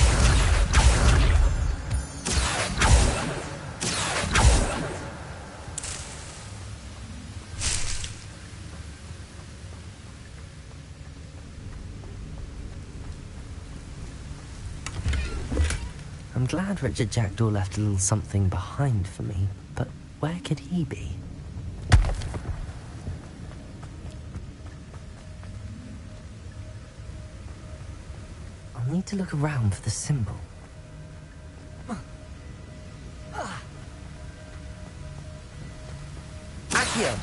I'm glad Richard Jackdaw left a little something behind for me, but where could he be? I'll need to look around for the symbol. Accio!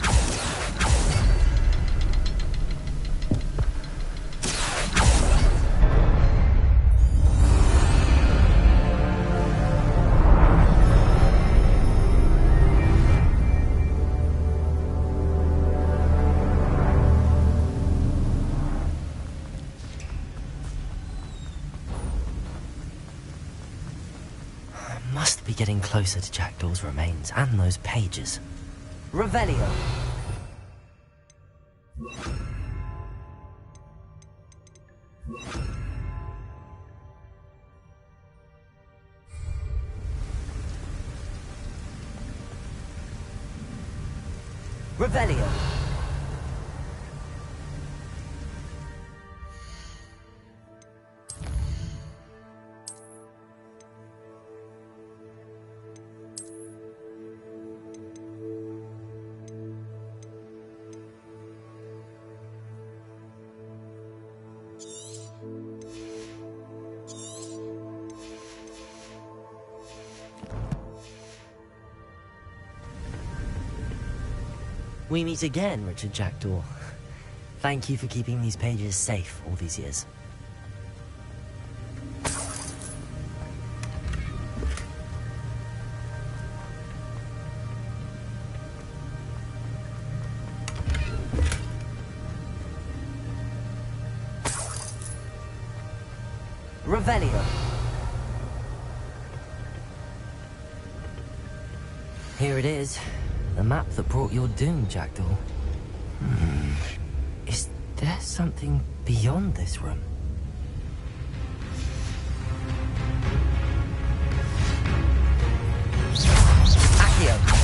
getting closer to Jackdaw's remains and those pages. Revelio. Revelio. We meet again, Richard Jackdaw. Thank you for keeping these pages safe all these years. Revelio. Here it is. The map that brought your doom, Jackdaw. Is there something beyond this room? Accio.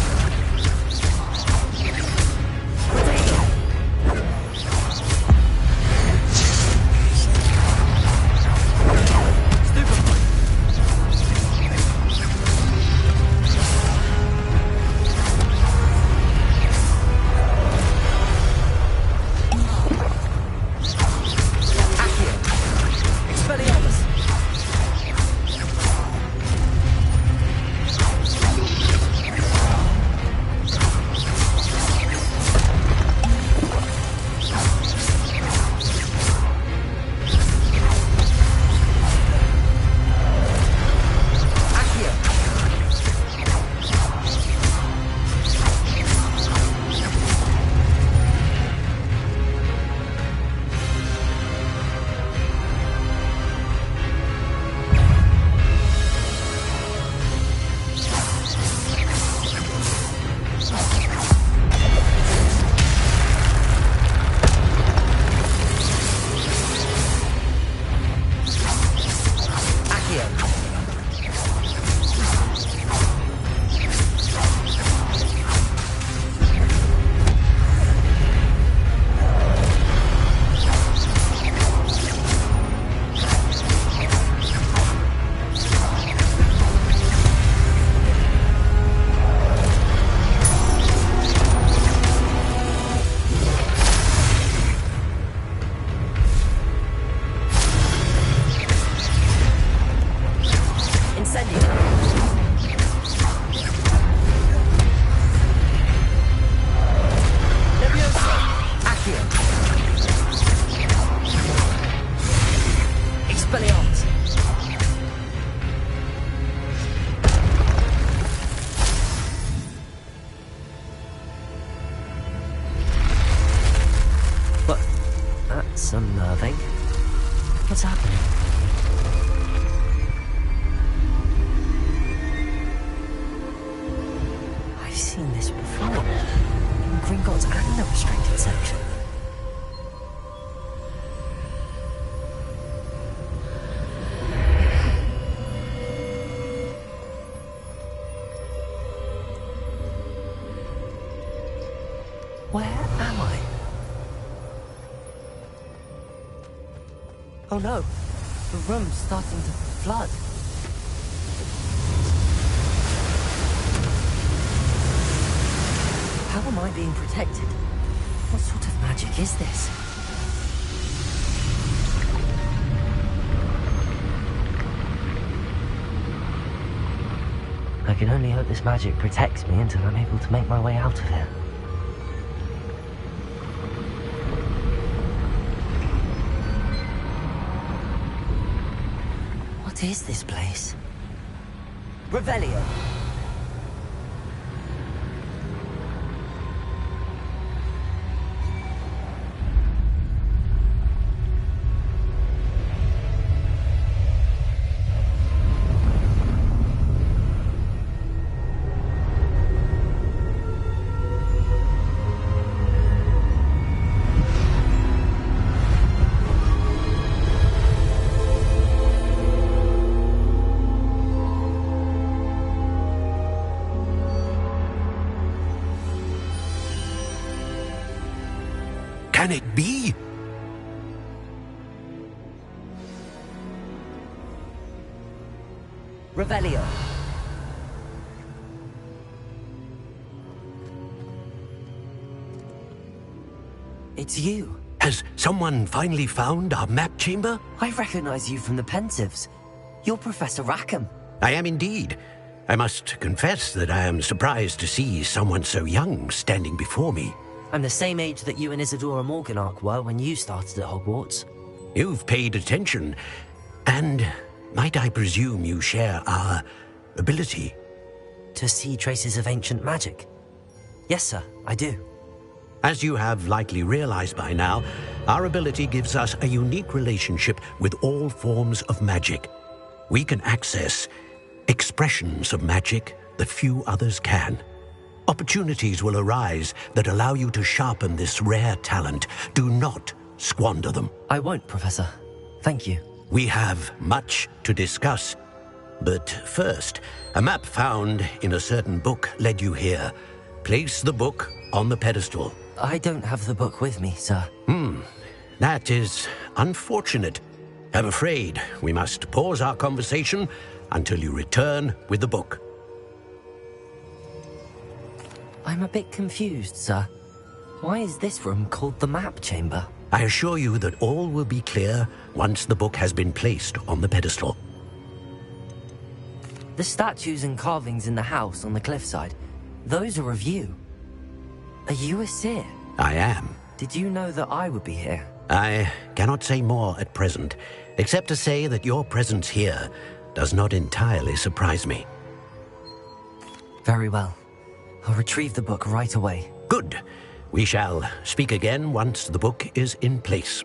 That's unnerving. What's happening? I've seen this before. In Gringotts and the restricted section. Where am I? Oh no, the room's starting to flood. How am I being protected? What sort of magic is this? I can only hope this magic protects me until I'm able to make my way out of here. What is this place? Revelio. can it be? Revelio. It's you. Has someone finally found our map chamber? I recognize you from the Pensives. You're Professor Rackham. I am indeed. I must confess that I am surprised to see someone so young standing before me. I'm the same age that you and Isadora Morganach were when you started at Hogwarts. You've paid attention, and might I presume you share our ability? To see traces of ancient magic? Yes, sir, I do. As you have likely realized by now, our ability gives us a unique relationship with all forms of magic. We can access expressions of magic that few others can. Opportunities will arise that allow you to sharpen this rare talent. Do not squander them. I won't, Professor. Thank you. We have much to discuss. But first, a map found in a certain book led you here. Place the book on the pedestal. I don't have the book with me, sir. That is unfortunate. I'm afraid we must pause our conversation until you return with the book. I'm a bit confused, sir. Why is this room called the map chamber? I assure you that all will be clear once the book has been placed on the pedestal. The statues and carvings in the house on the cliffside, those are of you. Are you a seer? I am. Did you know that I would be here? I cannot say more at present, except to say that your presence here does not entirely surprise me. Very well. I'll retrieve the book right away. Good. We shall speak again once the book is in place.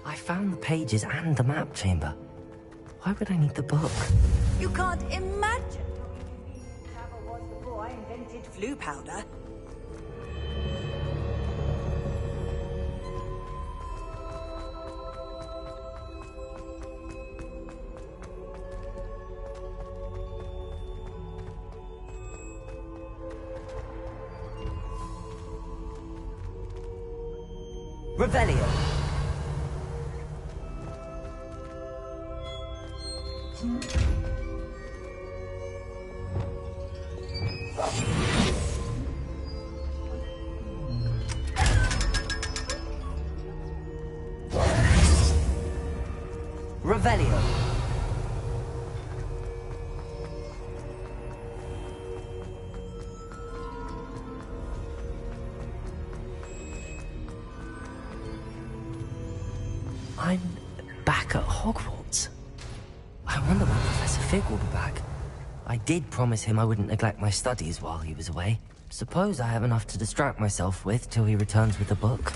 I found the pages and the map chamber. Why would I need the book? You can't imagine how inconvenient travel was before I invented flu powder. Revelio. Revelio. I'm back at Hogwarts. I wonder when Professor Fig will be back. I did promise him I wouldn't neglect my studies while he was away. Suppose I have enough to distract myself with till he returns with the book.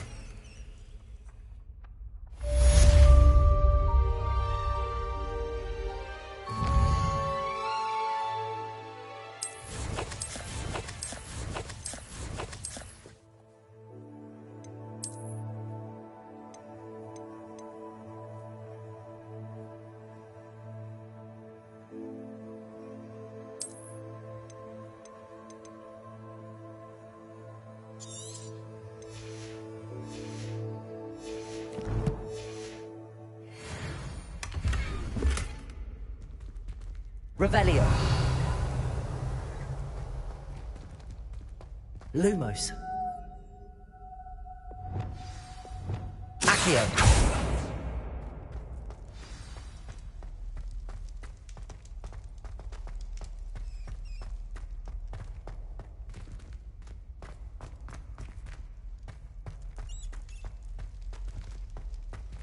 Revelio. Lumos. Accio.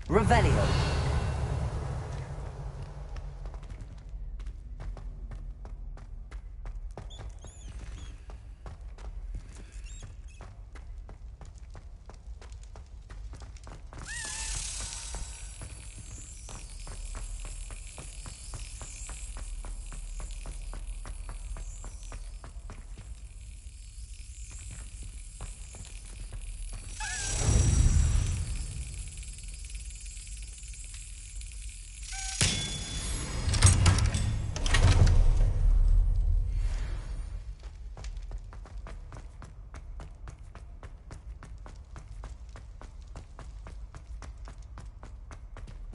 Revelio.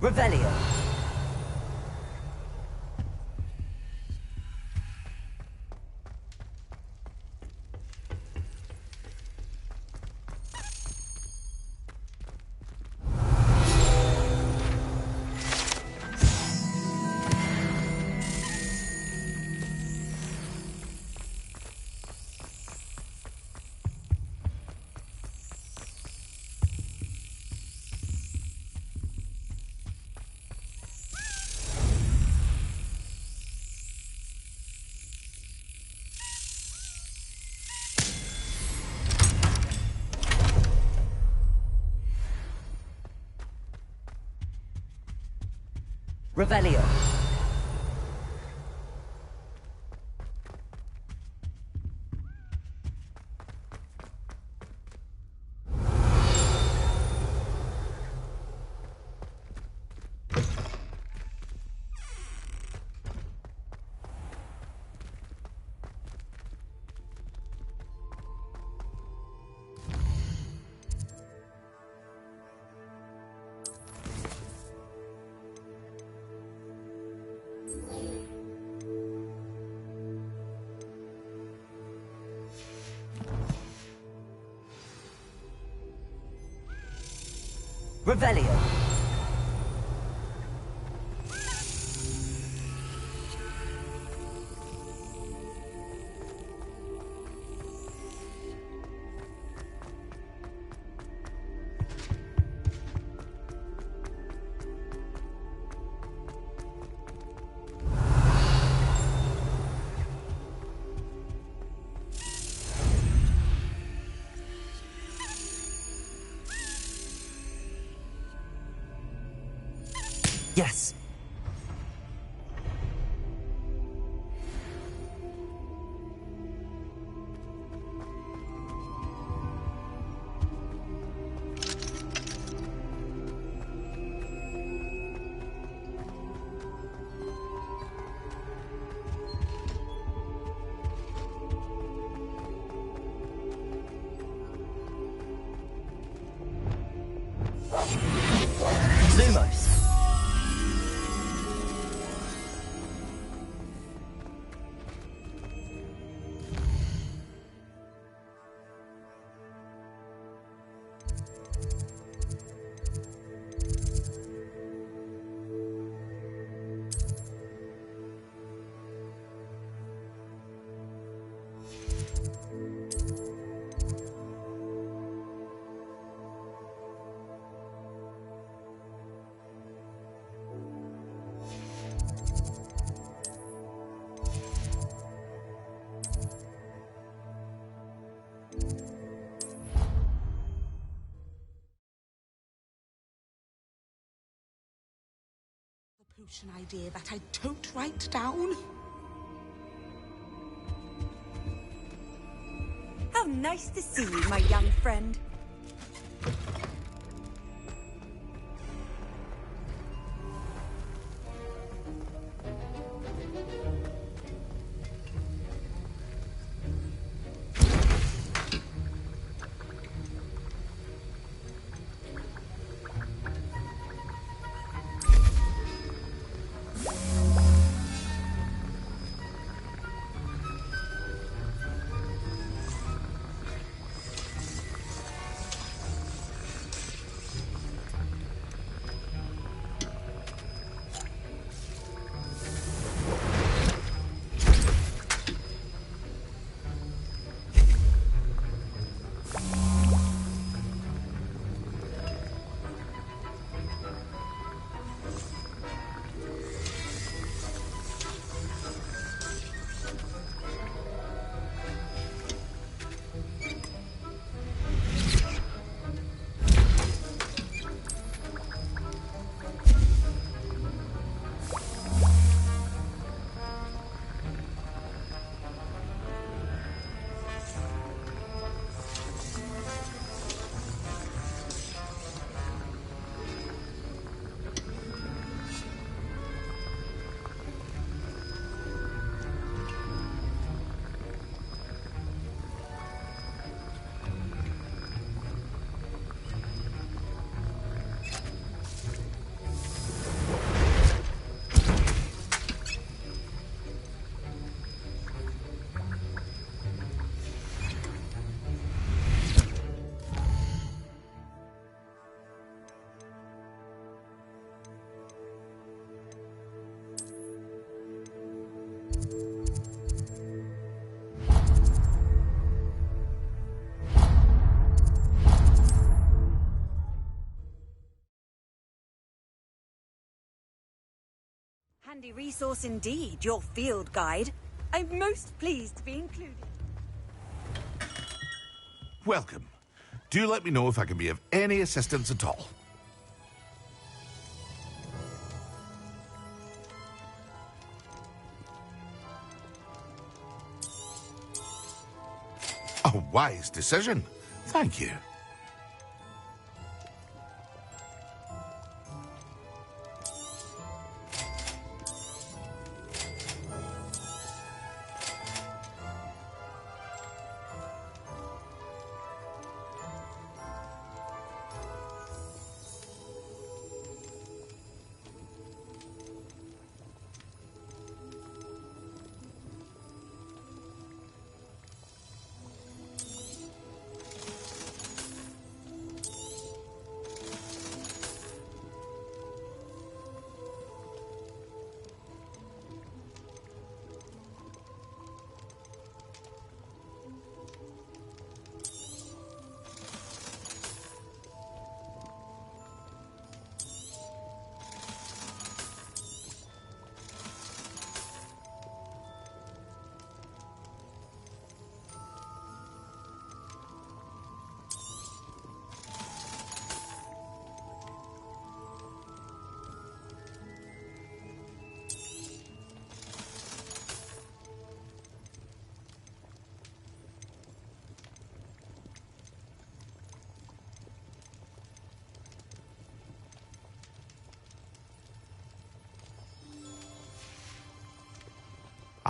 Revelio. Revelio. Revelio. Yes. Lumos. Potion idea that I don't write down. How nice to see you, my young friend. Handy resource indeed, your field guide. I'm most pleased to be included. Welcome. Do let me know if I can be of any assistance at all. A wise decision. Thank you.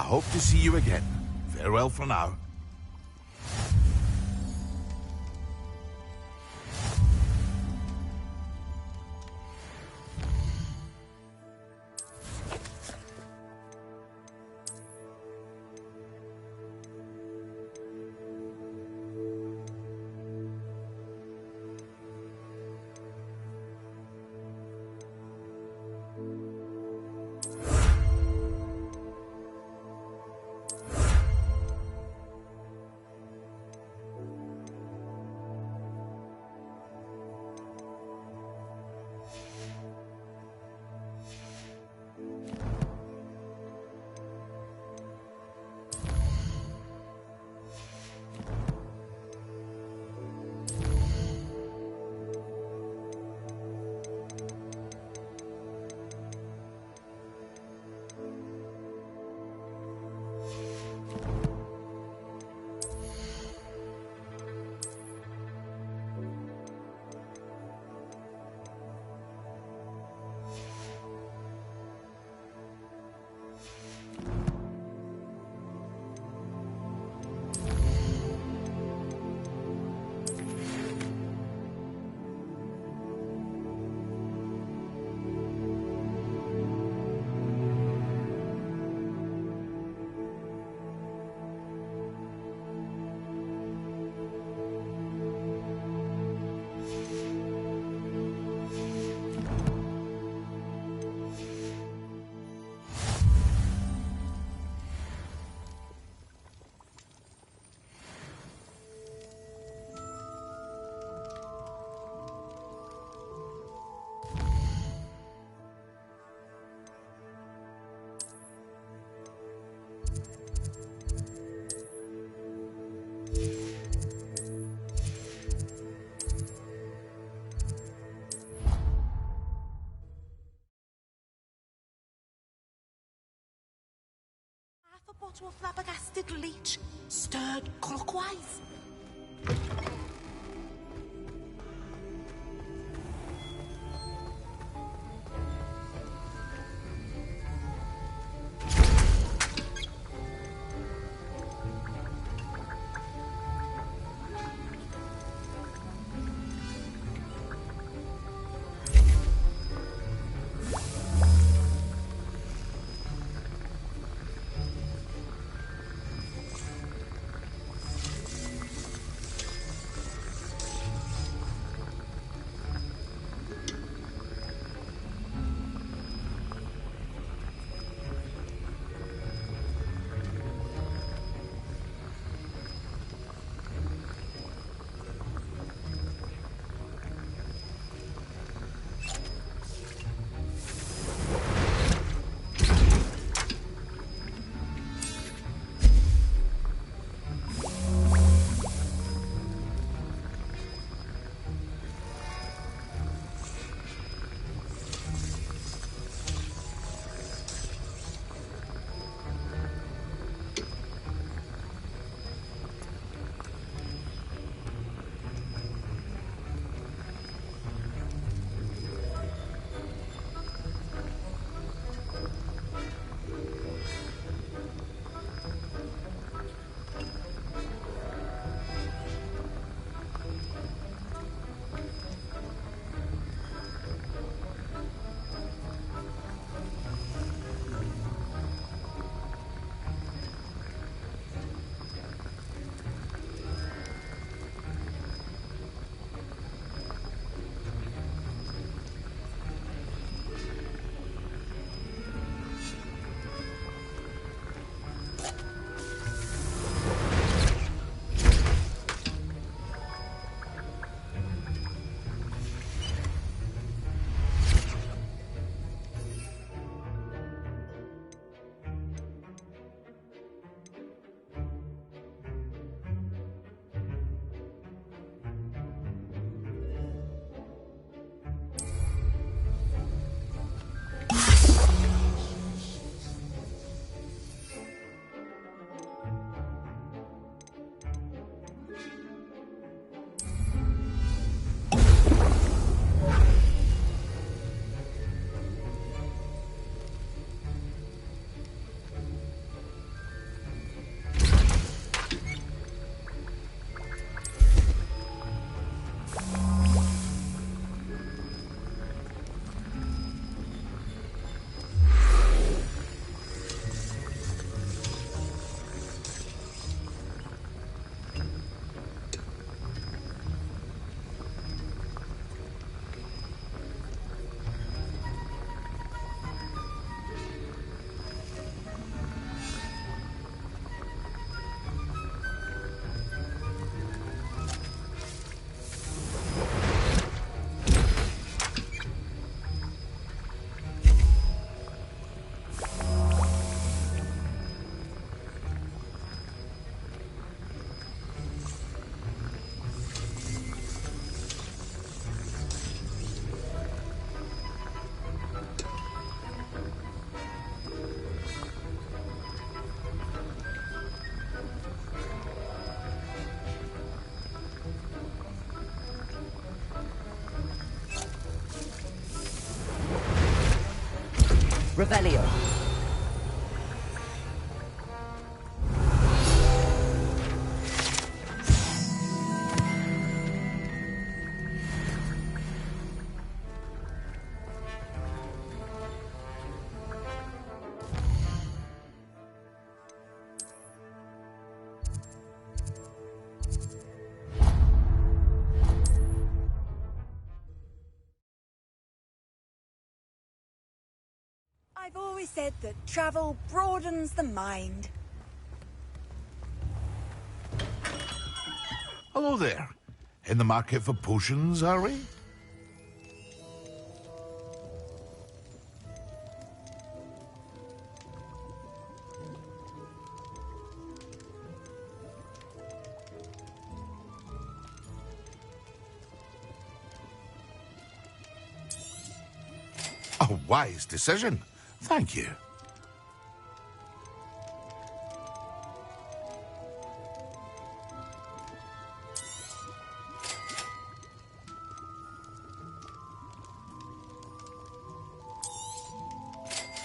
hope to see you again. Farewell for now. Half a bottle of flabbergasted leech, stirred clockwise. Revelio. I've always said that travel broadens the mind. Hello there. In the market for potions, are we? A wise decision. Thank you.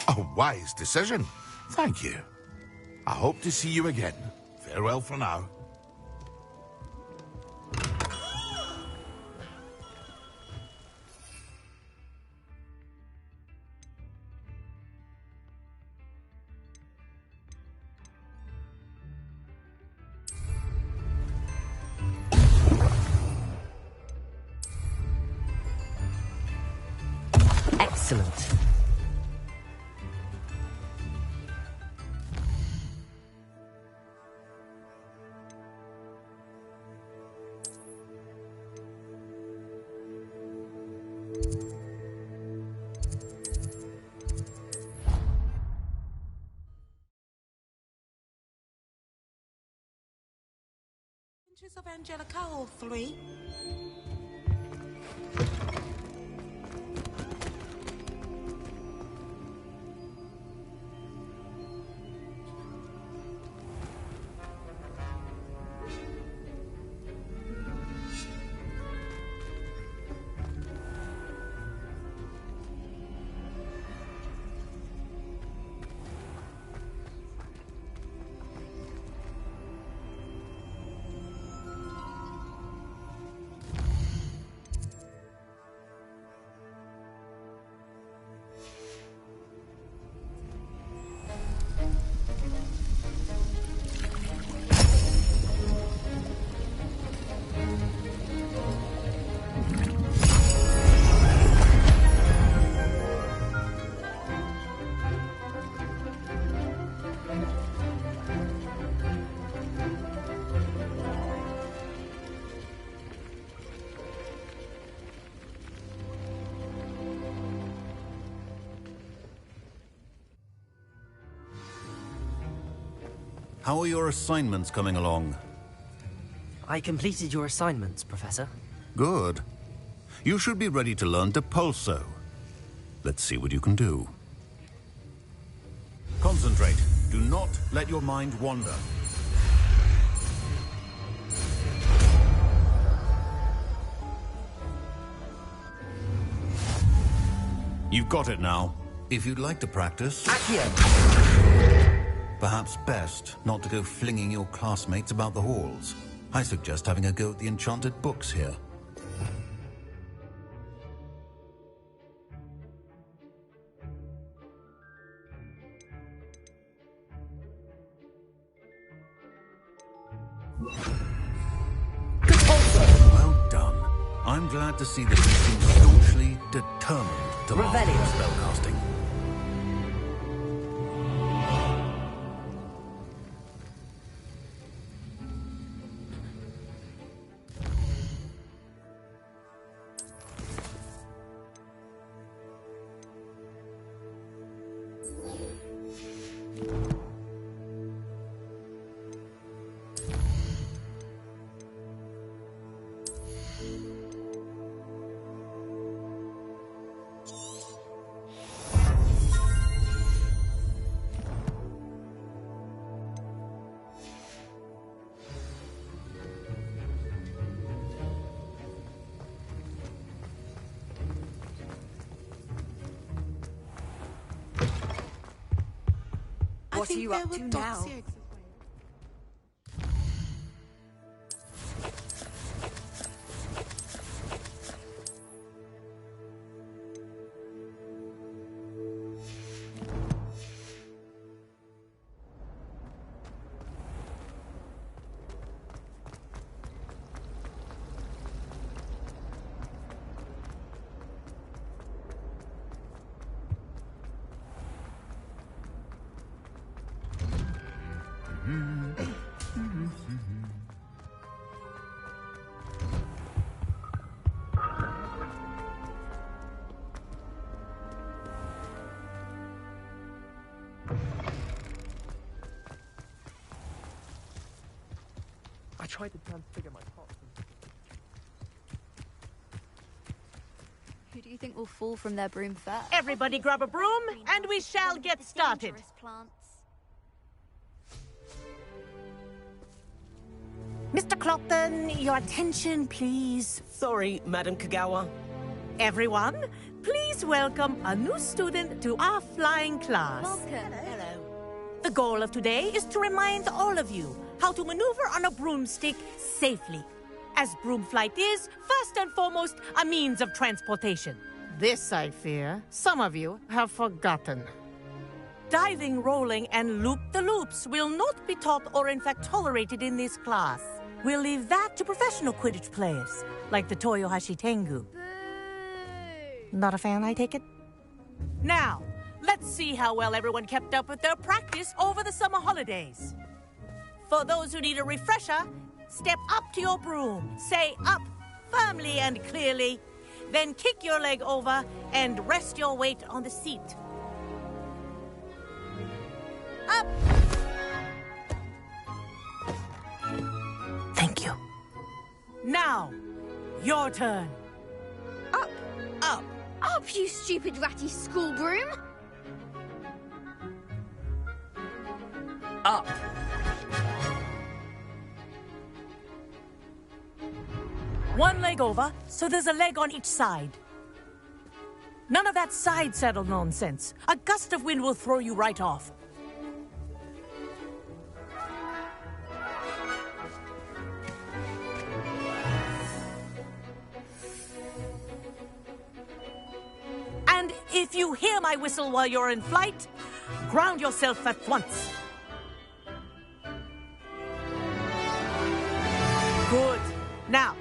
A wise decision. Thank you. I hope to see you again. Farewell for now. Excellent. Adventures of Angelica, all three. How are your assignments coming along? I completed your assignments, Professor. Good. You should be ready to learn Depulso. Let's see what you can do. Concentrate. Do not let your mind wander. You've got it now. If you'd like to practice... Accio! Perhaps best not to go flinging your classmates about the halls. I suggest having a go at the enchanted books here. Well done. I'm glad to see that you seem staunchly determined to master spellcasting. What are you up to now? I tried to transfigure my pot. Who do you think will fall from their broom first? Everybody grab a broom, and we shall get started. Mr. Clopton, your attention, please. Sorry, Madam Kagawa. Everyone, please welcome a new student to our flying class. Welcome. Hello. The goal of today is to remind all of you how to maneuver on a broomstick safely, as broom flight is, first and foremost, a means of transportation. This, I fear, some of you have forgotten. Diving, rolling, and loop-the-loops will not be taught or in fact tolerated in this class. We'll leave that to professional Quidditch players, like the Toyohashi Tengu. Not a fan, I take it? Now, let's see how well everyone kept up with their practice over the summer holidays. For those who need a refresher, step up to your broom, say up firmly and clearly, then kick your leg over and rest your weight on the seat. Up! Thank you. Now, your turn. Up! Up! Up, you stupid ratty school broom! Up! One leg over, so there's a leg on each side. None of that side saddle nonsense. A gust of wind will throw you right off. And if you hear my whistle while you're in flight, ground yourself at once. Good. Now,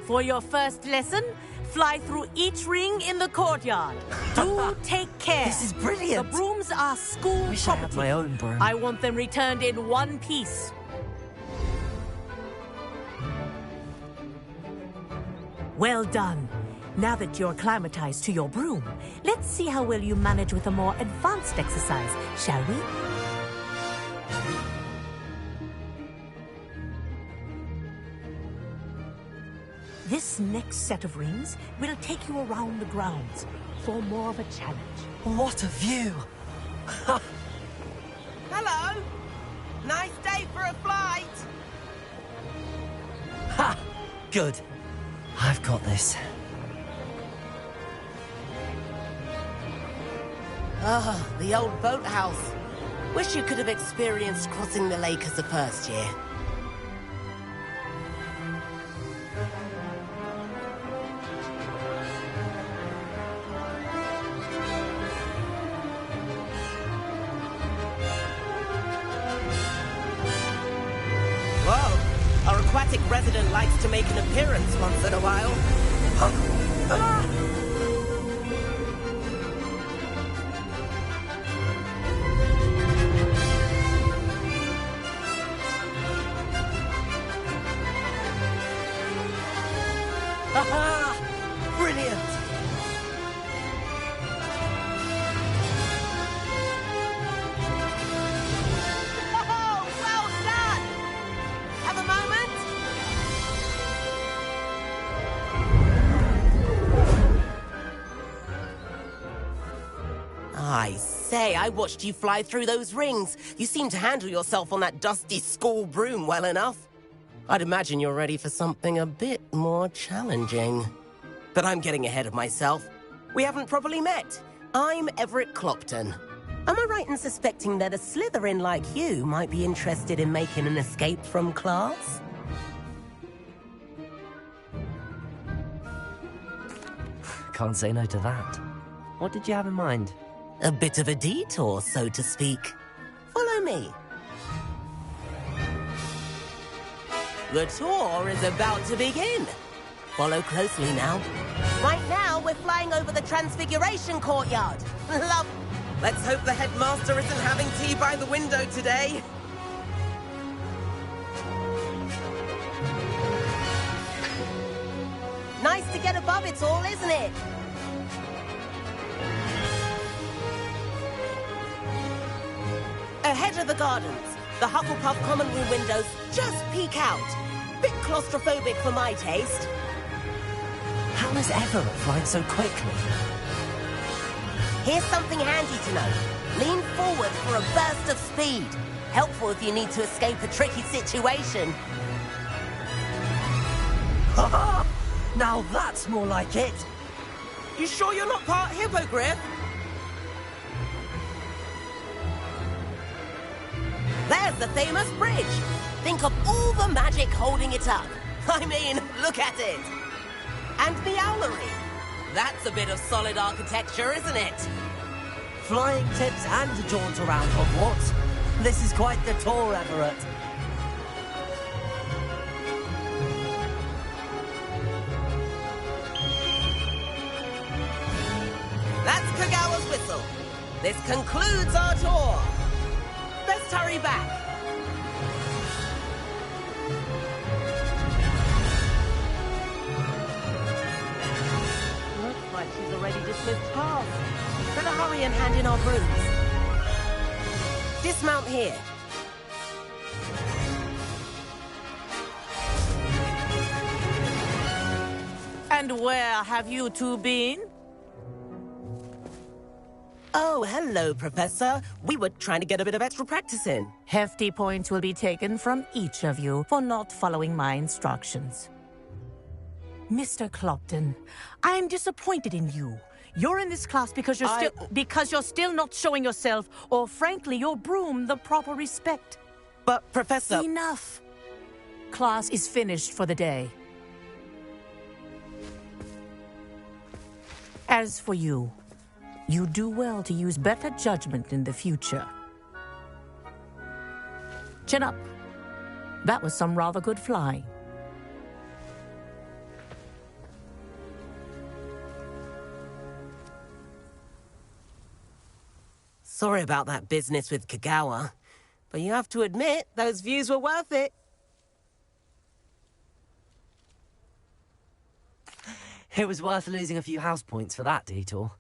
for your first lesson, fly through each ring in the courtyard. Do take care. This is brilliant. The brooms are school Wish property. I had my own broom. I want them returned in one piece. Well done. Now that you're acclimatized to your broom, let's see how well you manage with a more advanced exercise, shall we? This next set of rings will take you around the grounds for more of a challenge. What a view! Hello! Nice day for a flight! Ha! Good. I've got this. Ah, the old boathouse. Wish you could have experienced crossing the lake as a first year. Whoa, our aquatic resident likes to make an appearance once in a while. Brilliant! Oh, well done! Have a moment? I say, I watched you fly through those rings. You seem to handle yourself on that dusty school broom well enough. I'd imagine you're ready for something a bit more challenging. But I'm getting ahead of myself. We haven't properly met. I'm Everett Clopton. Am I right in suspecting that a Slytherin like you might be interested in making an escape from class? Can't say no to that. What did you have in mind? A bit of a detour, so to speak. Follow me. The tour is about to begin. Follow closely now. Right now, we're flying over the Transfiguration Courtyard. Love. Let's hope the headmaster isn't having tea by the window today. Nice to get above it all, isn't it? Ahead of the gardens, the Hufflepuff common room windows just peek out. Bit claustrophobic for my taste. How is Everett flying so quickly? Here's something handy to know. Lean forward for a burst of speed. Helpful if you need to escape a tricky situation. Now that's more like it. You sure you're not part hippogriff? There's the famous bridge. Think of all the magic holding it up. I mean, look at it. And the owlery. That's a bit of solid architecture, isn't it? Flying tips and a jaunt around Hogwarts. This is quite the tour, Everett. That's Kagawa's whistle. This concludes our tour. Best hurry back. Looks like she's already dismissed class. Better hurry and hand in our brooms. Dismount here. And where have you two been? Oh, hello, Professor. We were trying to get a bit of extra practice in. Hefty points will be taken from each of you for not following my instructions. Mr. Clopton, I'm disappointed in you. You're in this class because you're still not showing yourself, or frankly, your broom the proper respect. But, Professor... Enough. Class is finished for the day. As for you, you do well to use better judgment in the future. Chin up. That was some rather good flying. Sorry about that business with Kagawa, but you have to admit, those views were worth it. It was worth losing a few house points for that detour.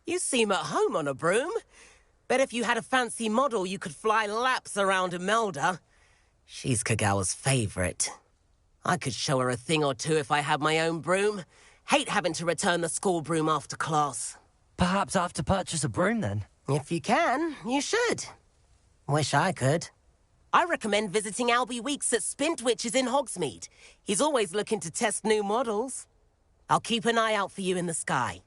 You seem at home on a broom. Bet if you had a fancy model, you could fly laps around Imelda. She's Kagawa's favorite. I could show her a thing or two if I had my own broom. Hate having to return the school broom after class. Perhaps I have to purchase a broom then? If you can, you should. Wish I could. I recommend visiting Albie Weeks at Spintwitches in Hogsmeade. He's always looking to test new models. I'll keep an eye out for you in the sky.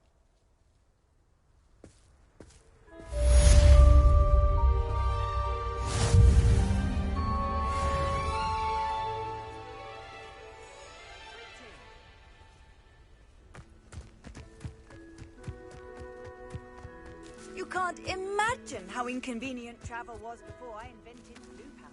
You can't imagine how inconvenient travel was before I invented blue powder.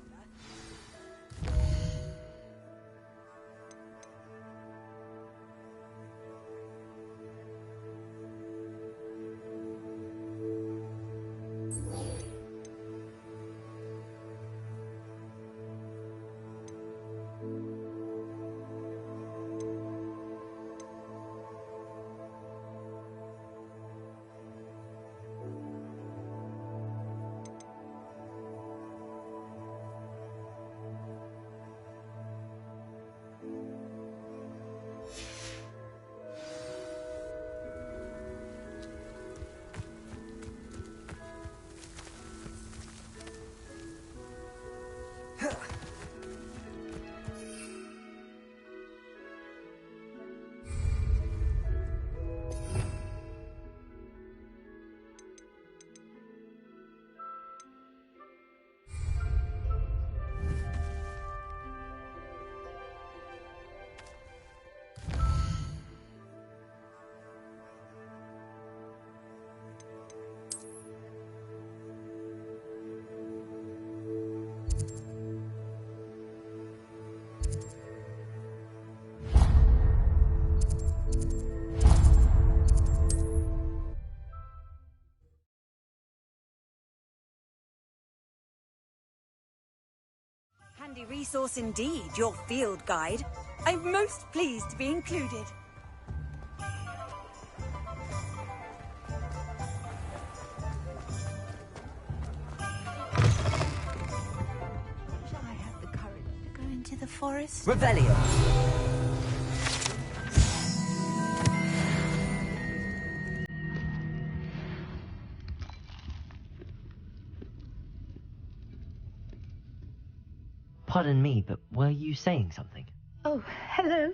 handy resource indeed, your field guide. I'm most pleased to be included. Shall I have the courage to go into the forest? Revelio. Pardon me, but were you saying something? Oh, hello.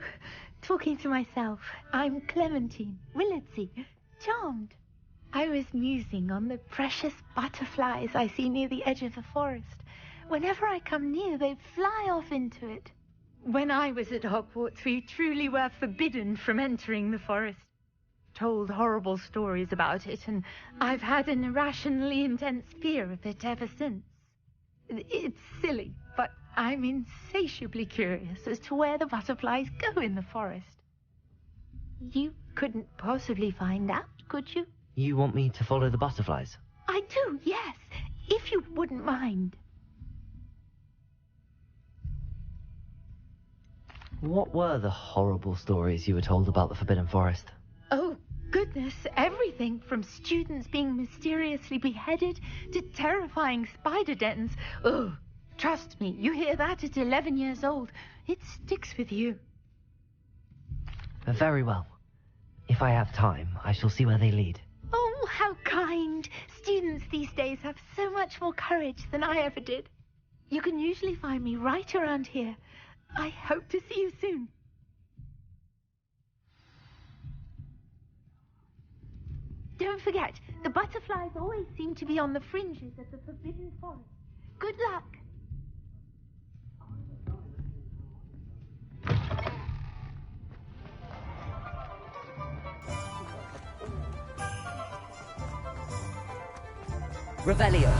Talking to myself. I'm Clementine Willetsey. Charmed. I was musing on the precious butterflies I see near the edge of the forest. Whenever I come near, they fly off into it. When I was at Hogwarts, we truly were forbidden from entering the forest. Told horrible stories about it, and I've had an irrationally intense fear of it ever since. It's silly, but I'm insatiably curious as to where the butterflies go in the forest. You couldn't possibly find out, could you? You want me to follow the butterflies? I do, yes, if you wouldn't mind. What were the horrible stories you were told about the Forbidden Forest? Oh, goodness, everything from students being mysteriously beheaded to terrifying spider dens. Oh, trust me, you hear that at 11 years old. It sticks with you. Very well. If I have time, I shall see where they lead. Oh, how kind. Students these days have so much more courage than I ever did. You can usually find me right around here. I hope to see you soon. Don't forget, the butterflies always seem to be on the fringes of the Forbidden Forest. Good luck. Revelio.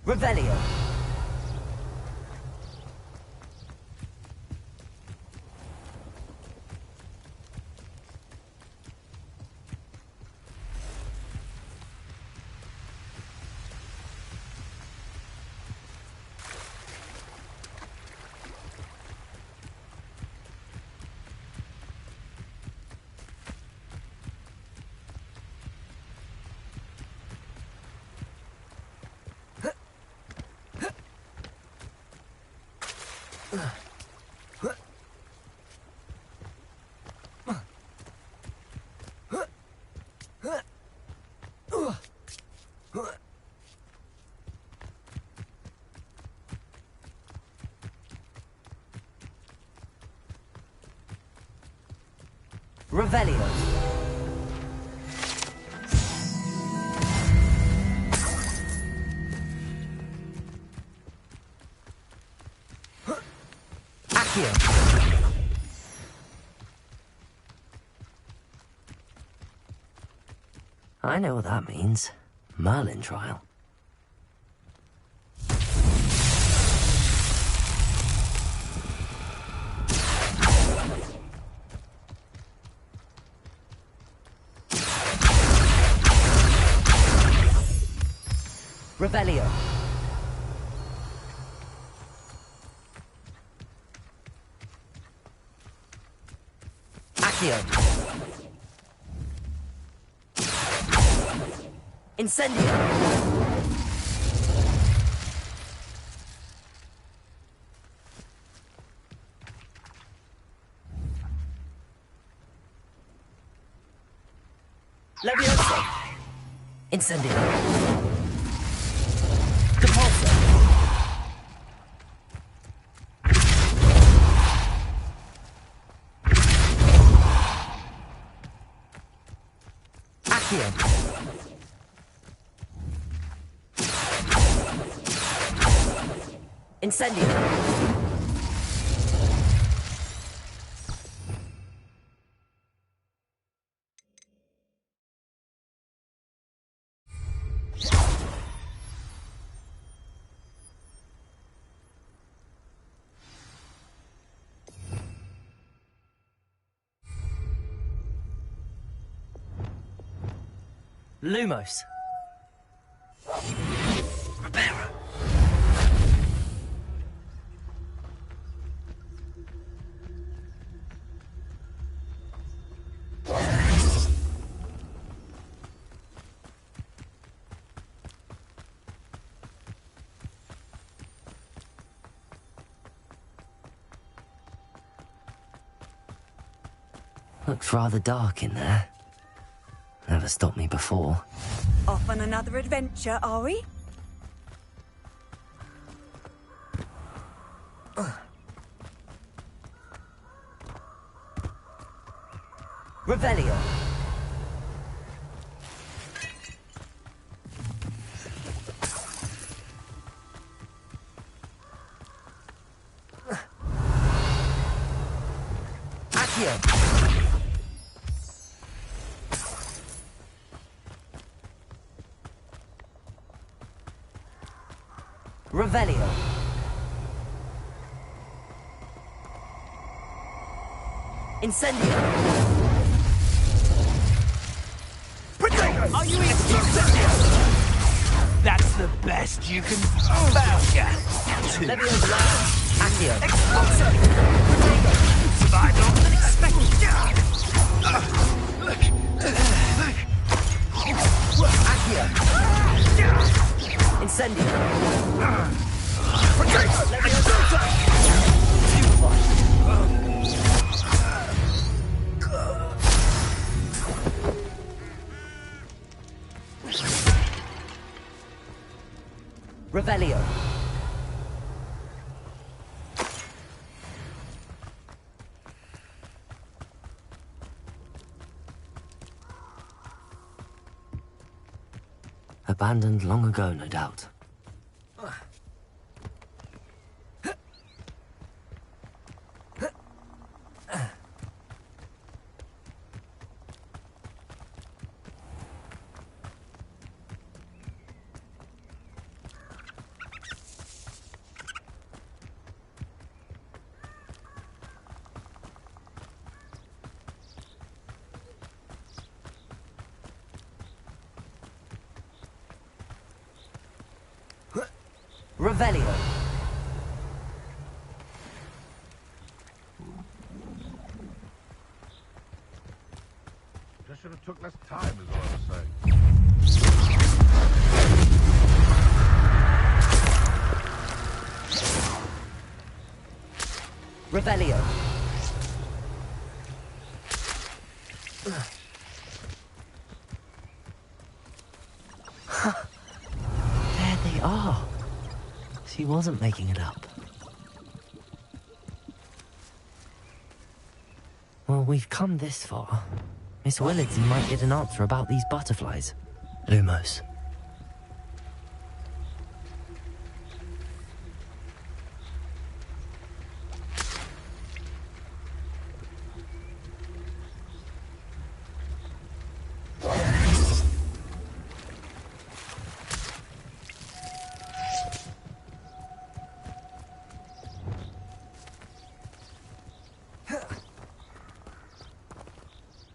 Revelio. Revelio. Accio. I know what that means. Merlin trial. Revelio. Accio. Incendio. Levioso. Incendio. Compulso. Accio. Incendio. Lumos. Reparo. Looks rather dark in there. Never stopped me before. Off on another adventure, are we? Revelio. Accio. Revelio. Incendio. Are you incendio? That's the best you can vouch at. Levio's last. Accio. Expulsor. Survived longer than expected. Accio. Incendio. Revelio. Abandoned long ago, no doubt. Revelio. Just should have took less time, is what I'm saying. Revelio. There they are. She wasn't making it up. Well, we've come this far. Miss Willardsey might get an answer about these butterflies. Lumos.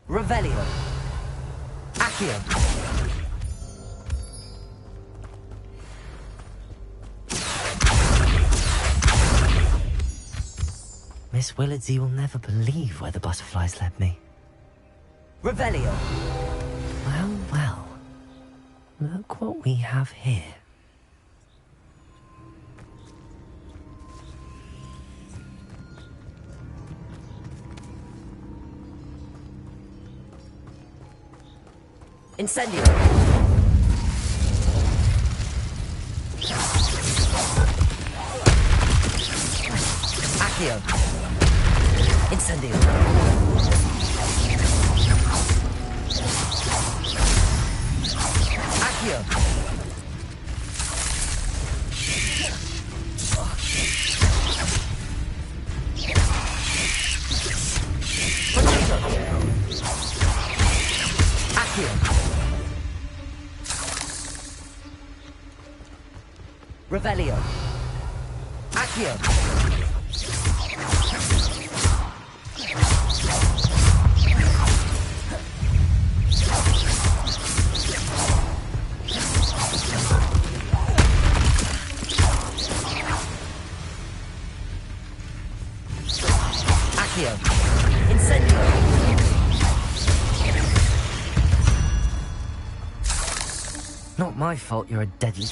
Revelio. Accio. Miss Willardsey will never believe where the butterflies led me. Revelio. Well, well. Look what we have here. Incendio. Accio. Incendio. Accio. Revelio. Accio. Accio. Incendio. Not my fault you're a deadly...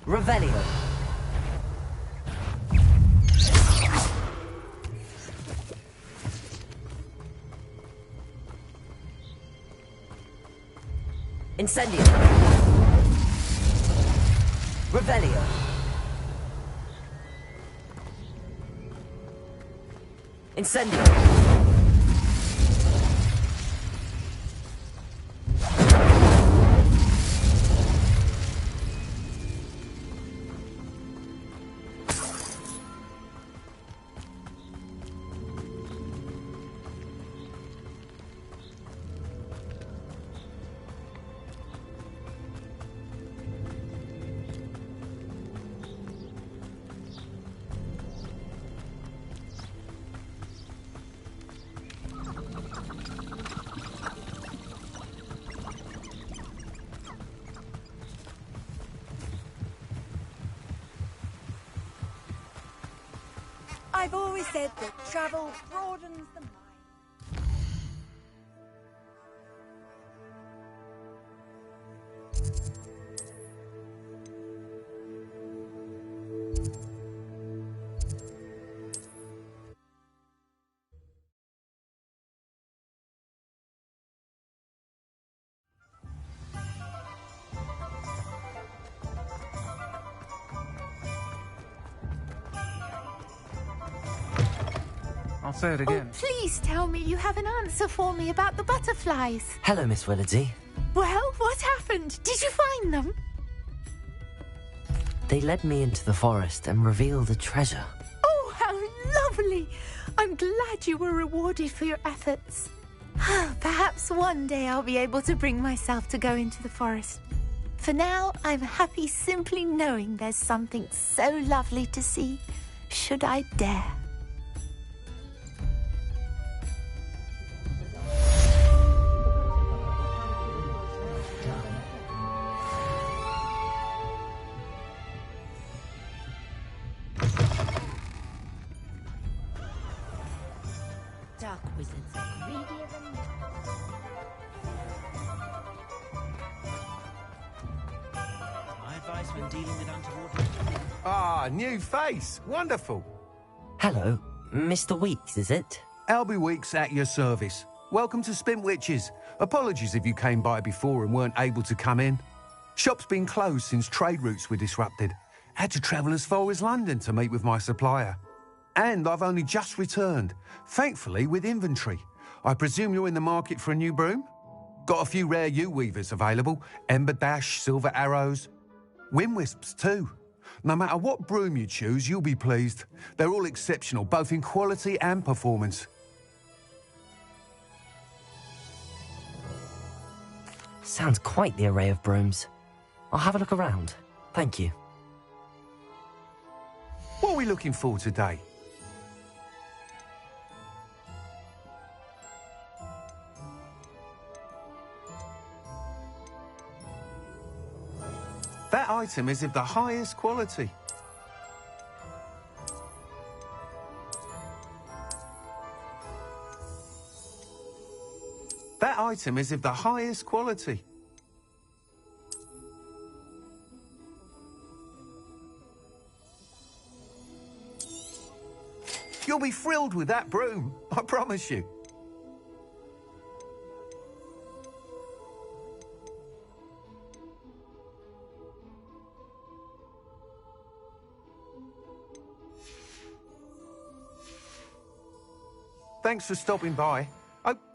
Revelio. Incendio. Revelio. Incendio. I've always said that travel broadens the mind. I'll say it again. Oh, please tell me you have an answer for me about the butterflies. Hello, Miss Willardsey. Well, what happened? Did you find them? They led me into the forest and revealed a treasure. Oh, how lovely! I'm glad you were rewarded for your efforts. Perhaps one day I'll be able to bring myself to go into the forest. For now, I'm happy simply knowing there's something so lovely to see, should I dare. Dark wizards are greedier than men. My advice when dealing with untoward... Ah, new face. Wonderful. Hello, Mr. Weeks, is it? Albie Weeks at your service. Welcome to Spint Witches. Apologies if you came by before and weren't able to come in. Shop's been closed since trade routes were disrupted. Had to travel as far as London to meet with my supplier. And I've only just returned, thankfully with inventory. I presume you're in the market for a new broom? Got a few rare yew-weavers available. Ember Dash, Silver Arrows. Wind Wisps too. No matter what broom you choose, you'll be pleased. They're all exceptional, both in quality and performance. Sounds quite the array of brooms. I'll have a look around. Thank you. What are we looking for today? That item is of the highest quality. That item is of the highest quality. You'll be thrilled with that broom, I promise you. Thanks for stopping by.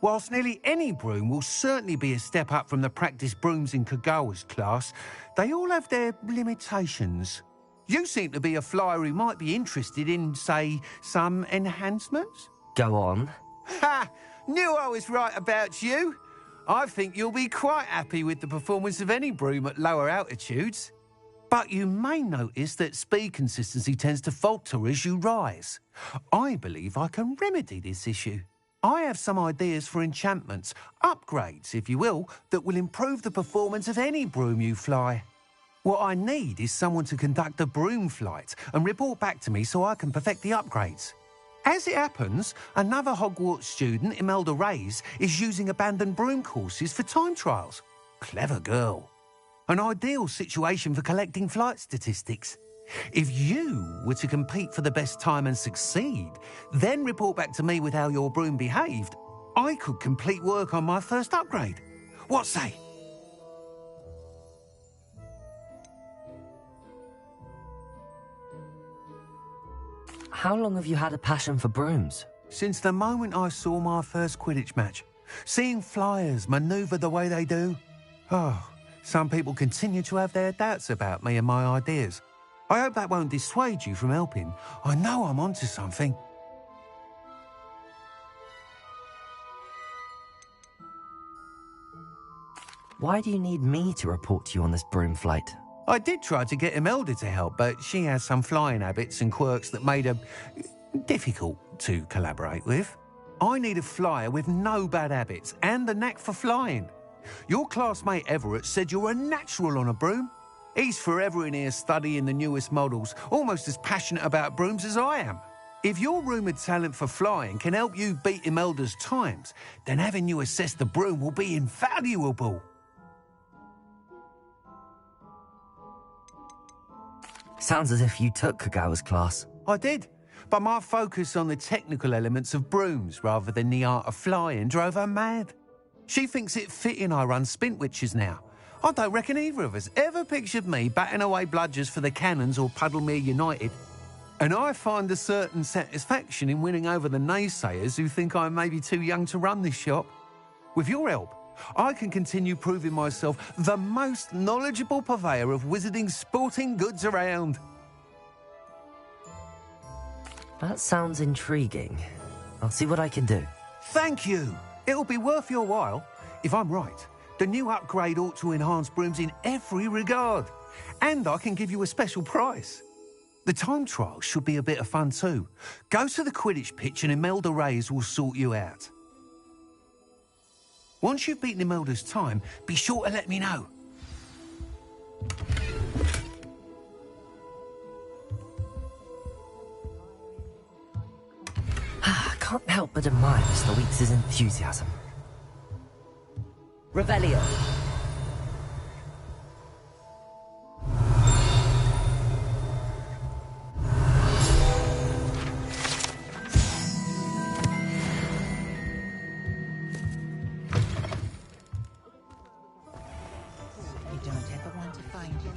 Whilst nearly any broom will certainly be a step up from the practice brooms in Kagawa's class, they all have their limitations. You seem to be a flyer who might be interested in, say, some enhancements? Go on. Ha! Knew I was right about you. I think you'll be quite happy with the performance of any broom at lower altitudes. But you may notice that speed consistency tends to falter as you rise. I believe I can remedy this issue. I have some ideas for enchantments, upgrades, if you will, that will improve the performance of any broom you fly. What I need is someone to conduct a broom flight and report back to me so I can perfect the upgrades. As it happens, another Hogwarts student, Imelda Reyes, is using abandoned broom courses for time trials. Clever girl. An ideal situation for collecting flight statistics. If you were to compete for the best time and succeed, then report back to me with how your broom behaved, I could complete work on my first upgrade. What say? How long have you had a passion for brooms? Since the moment I saw my first Quidditch match. Seeing flyers manoeuvre the way they do. Oh, some people continue to have their doubts about me and my ideas. I hope that won't dissuade you from helping. I know I'm onto something. Why do you need me to report to you on this broom flight? I did try to get Imelda to help, but she has some flying habits and quirks that made her difficult to collaborate with. I need a flyer with no bad habits and the knack for flying. Your classmate Everett said you're a natural on a broom. He's forever in here studying the newest models, almost as passionate about brooms as I am. If your rumoured talent for flying can help you beat Imelda's times, then having you assess the broom will be invaluable. Sounds as if you took Kagawa's class. I did, but my focus on the technical elements of brooms rather than the art of flying drove her mad. She thinks it fitting I run Spintwitches now. I don't reckon either of us ever pictured me batting away bludgers for the Cannons or Puddlemere United. And I find a certain satisfaction in winning over the naysayers who think I may be too young to run this shop. With your help, I can continue proving myself the most knowledgeable purveyor of wizarding sporting goods around. That sounds intriguing. I'll see what I can do. Thank you. It'll be worth your while. If I'm right, the new upgrade ought to enhance brooms in every regard. And I can give you a special price. The time trial should be a bit of fun too. Go to the Quidditch pitch and Imelda Reyes will sort you out. Once you've beaten Imelda's time, be sure to let me know. I can't help but admire Mr. Weeks' enthusiasm. Revelio. You don't ever want to find him.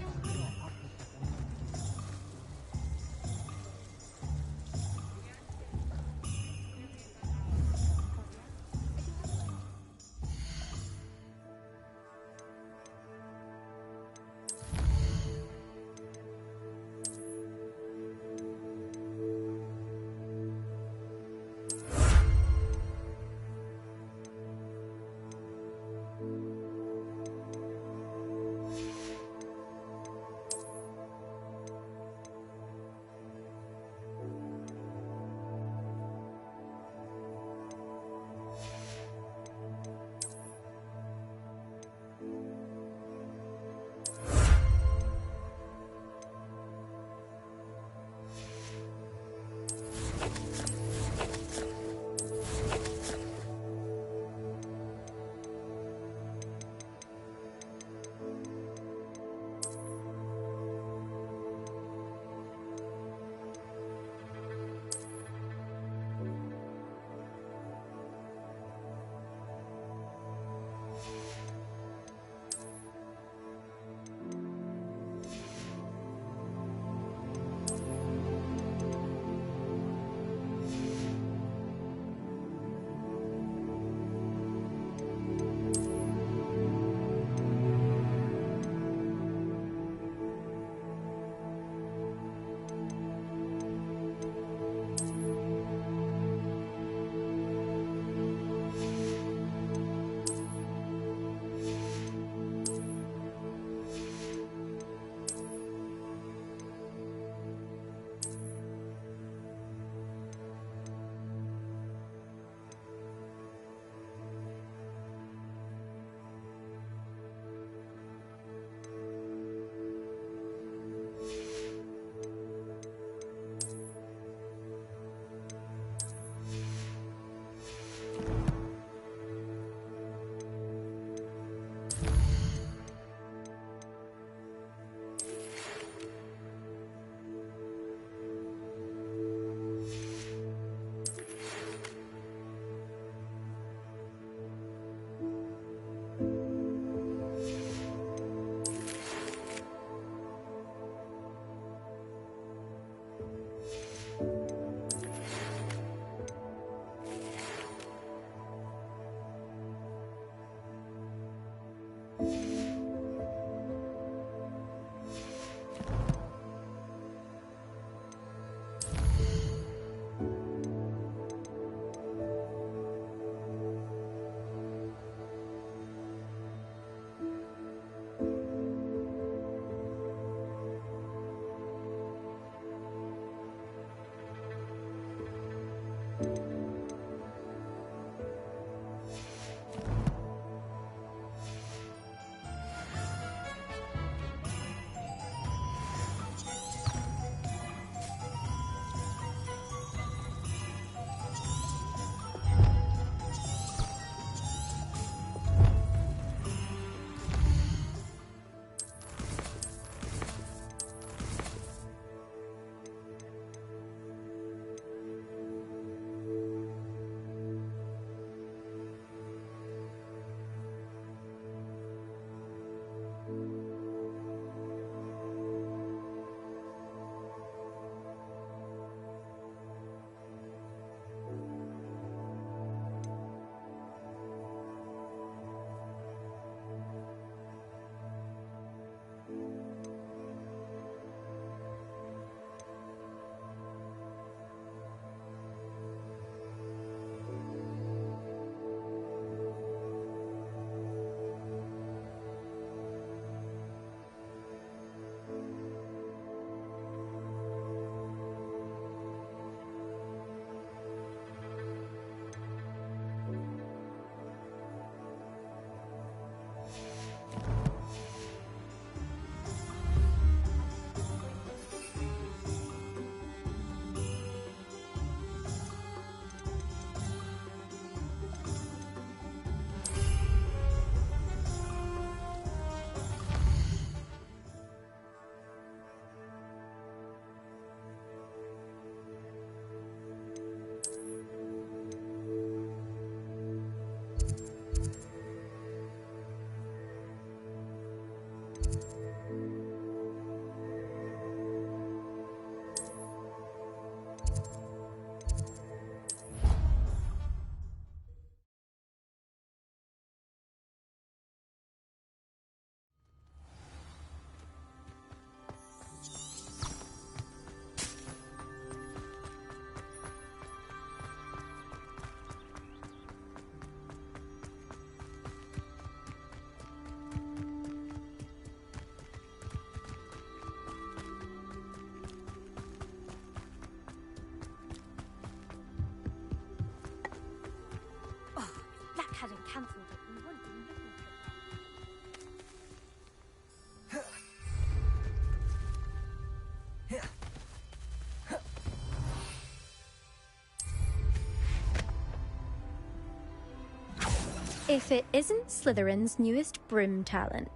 if it isn't Slytherin's newest broom talent.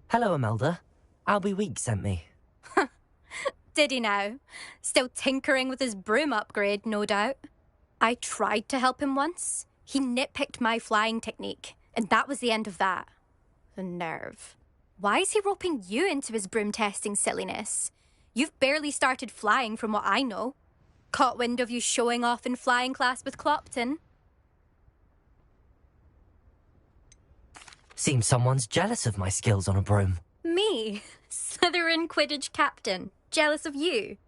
Hello, Imelda. Albie Weeks sent me. Did he now? Still tinkering with his broom upgrade, no doubt. I tried to help him once. He nitpicked my flying technique, and that was the end of that. The nerve. Why is he roping you into his broom testing silliness? You've barely started flying from what I know. Caught wind of you showing off in flying class with Clopton. Seems someone's jealous of my skills on a broom. Me? Slytherin Quidditch captain. Jealous of you?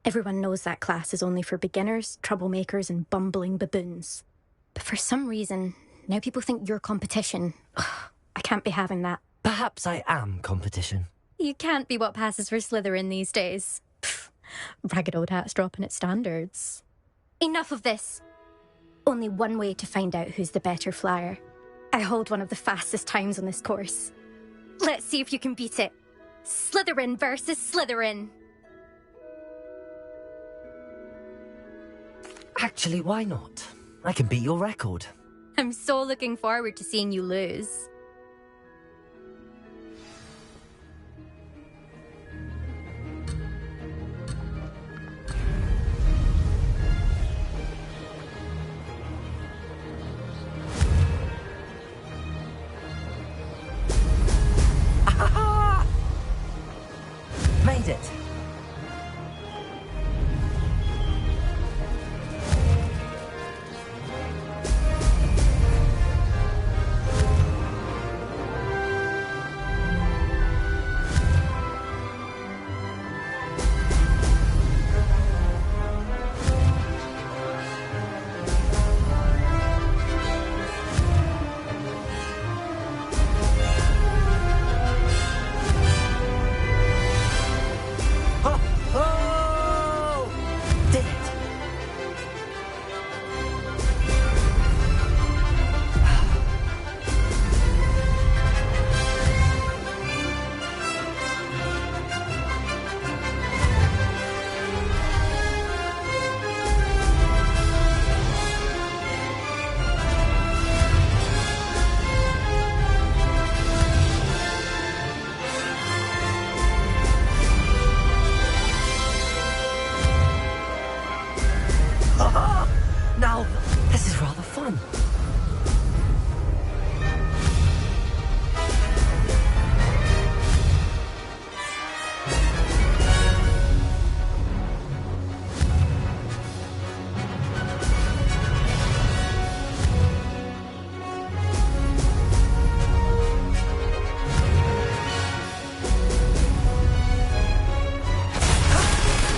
Everyone knows that class is only for beginners, troublemakers, and bumbling baboons. But for some reason, now people think you're competition. Ugh, I can't be having that. Perhaps I am competition. You can't be what passes for Slytherin these days. Pfft, ragged old hat's dropping its standards. Enough of this. Only one way to find out who's the better flyer. I hold one of the fastest times on this course. Let's see if you can beat it. Slytherin versus Slytherin. Actually, why not? I can beat your record. I'm so looking forward to seeing you lose. Made it. Now, this is rather fun.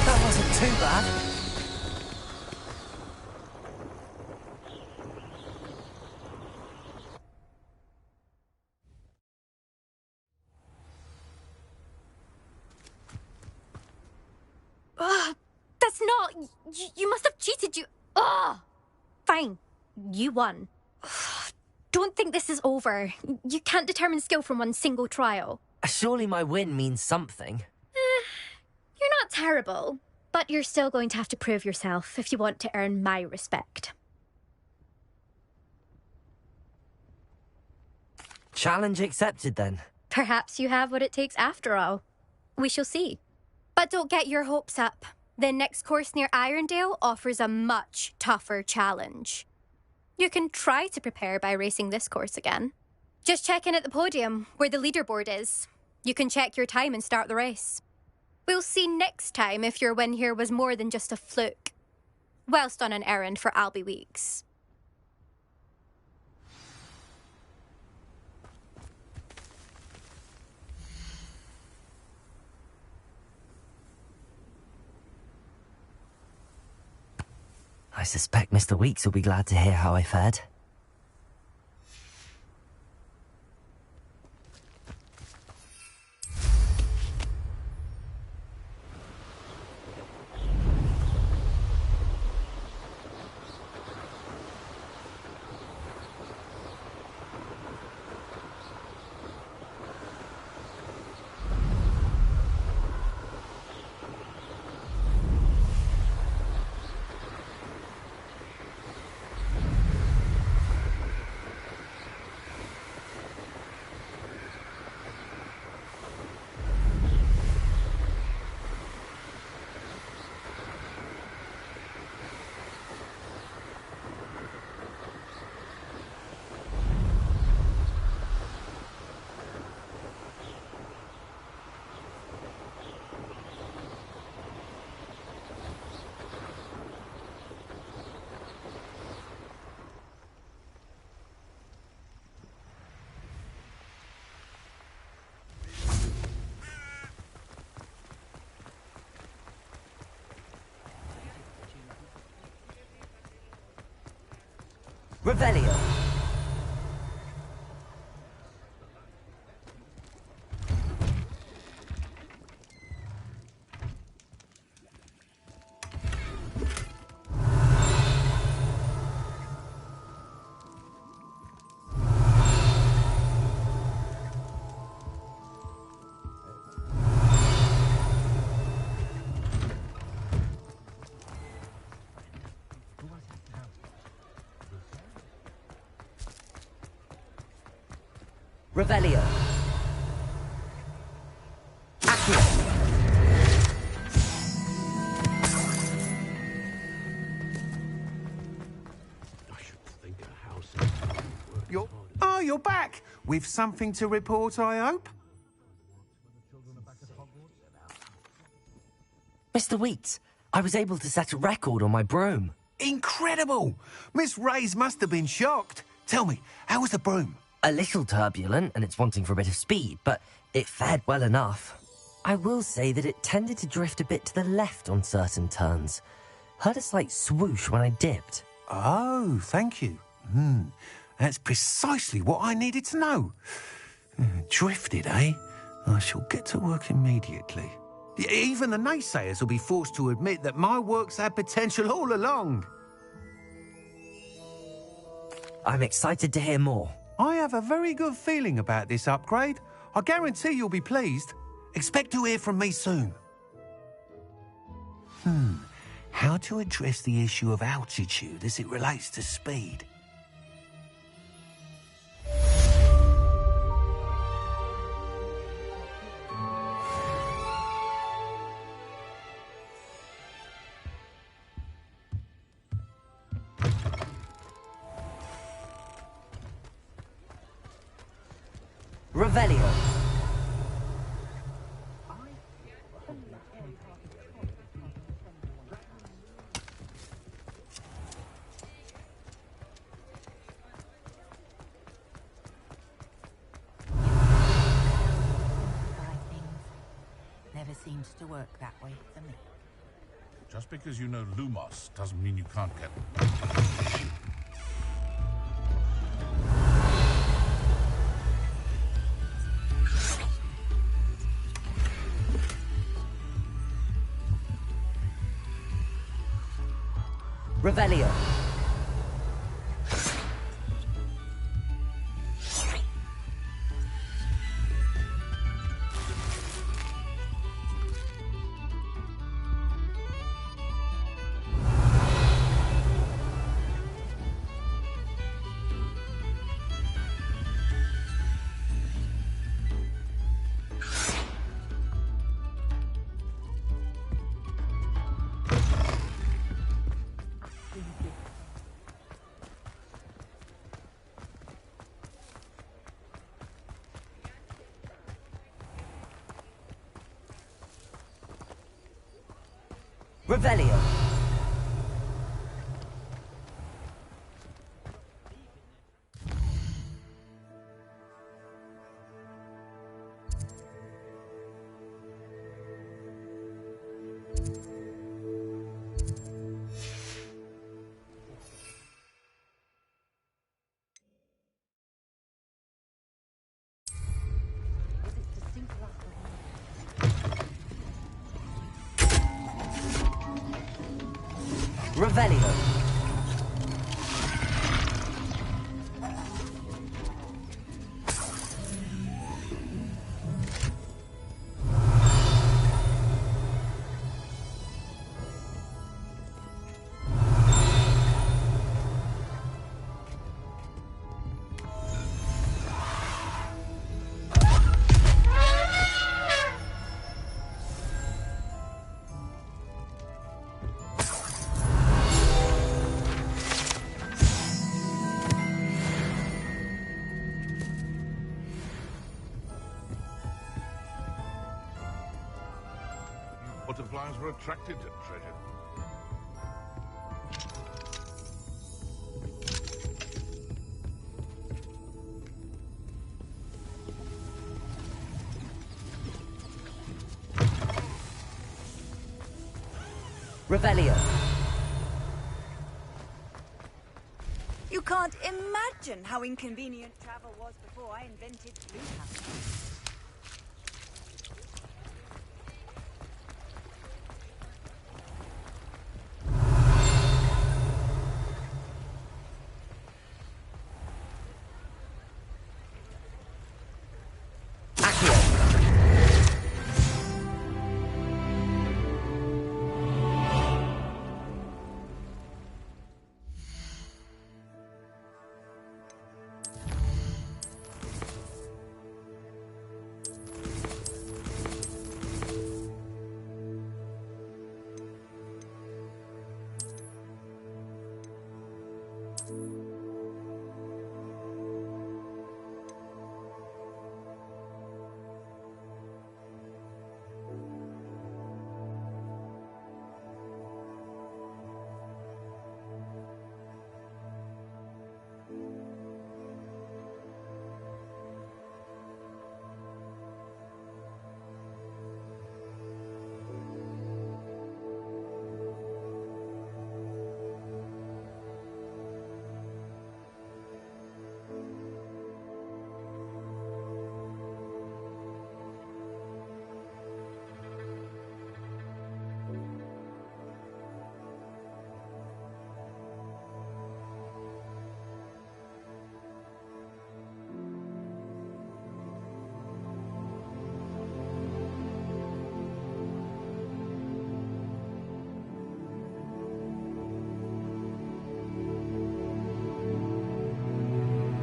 That wasn't too bad. That's not... You must have cheated, you... Ugh! Fine. You won. Don't think this is over. You can't determine skill from one single trial. Surely my win means something. You're not terrible, but you're still going to have to prove yourself if you want to earn my respect. Challenge accepted, then. Perhaps you have what it takes after all. We shall see. But don't get your hopes up. The next course near Irondale offers a much tougher challenge. You can try to prepare by racing this course again. Just check in at the podium, where the leaderboard is. You can check your time and start the race. We'll see next time if your win here was more than just a fluke. Whilst on an errand for Albie Weeks. I suspect Mr. Weeks will be glad to hear how I fared. Revelio. Revelio. Accio. You're back! With something to report, I hope? Mr. Weeks, I was able to set a record on my broom. Incredible! Miss Reyes must have been shocked. Tell me, how was the broom? A little turbulent, and it's wanting for a bit of speed, but it fared well enough. I will say that it tended to drift a bit to the left on certain turns. Heard a slight swoosh when I dipped. Oh, thank you. That's precisely what I needed to know. Drifted, eh? I shall get to work immediately. Even the naysayers will be forced to admit that my work's had potential all along. I'm excited to hear more. I have a very good feeling about this upgrade. I guarantee you'll be pleased. Expect to hear from me soon. How to address the issue of altitude as it relates to speed? Revelio. Never seems to work that way for me. Just because you know Lumos doesn't mean you can't get... Revelio. Revelio. Revelio. Butterflies were attracted to treasure. Revelio. You You can't imagine how inconvenient travel was before I invented blue powder.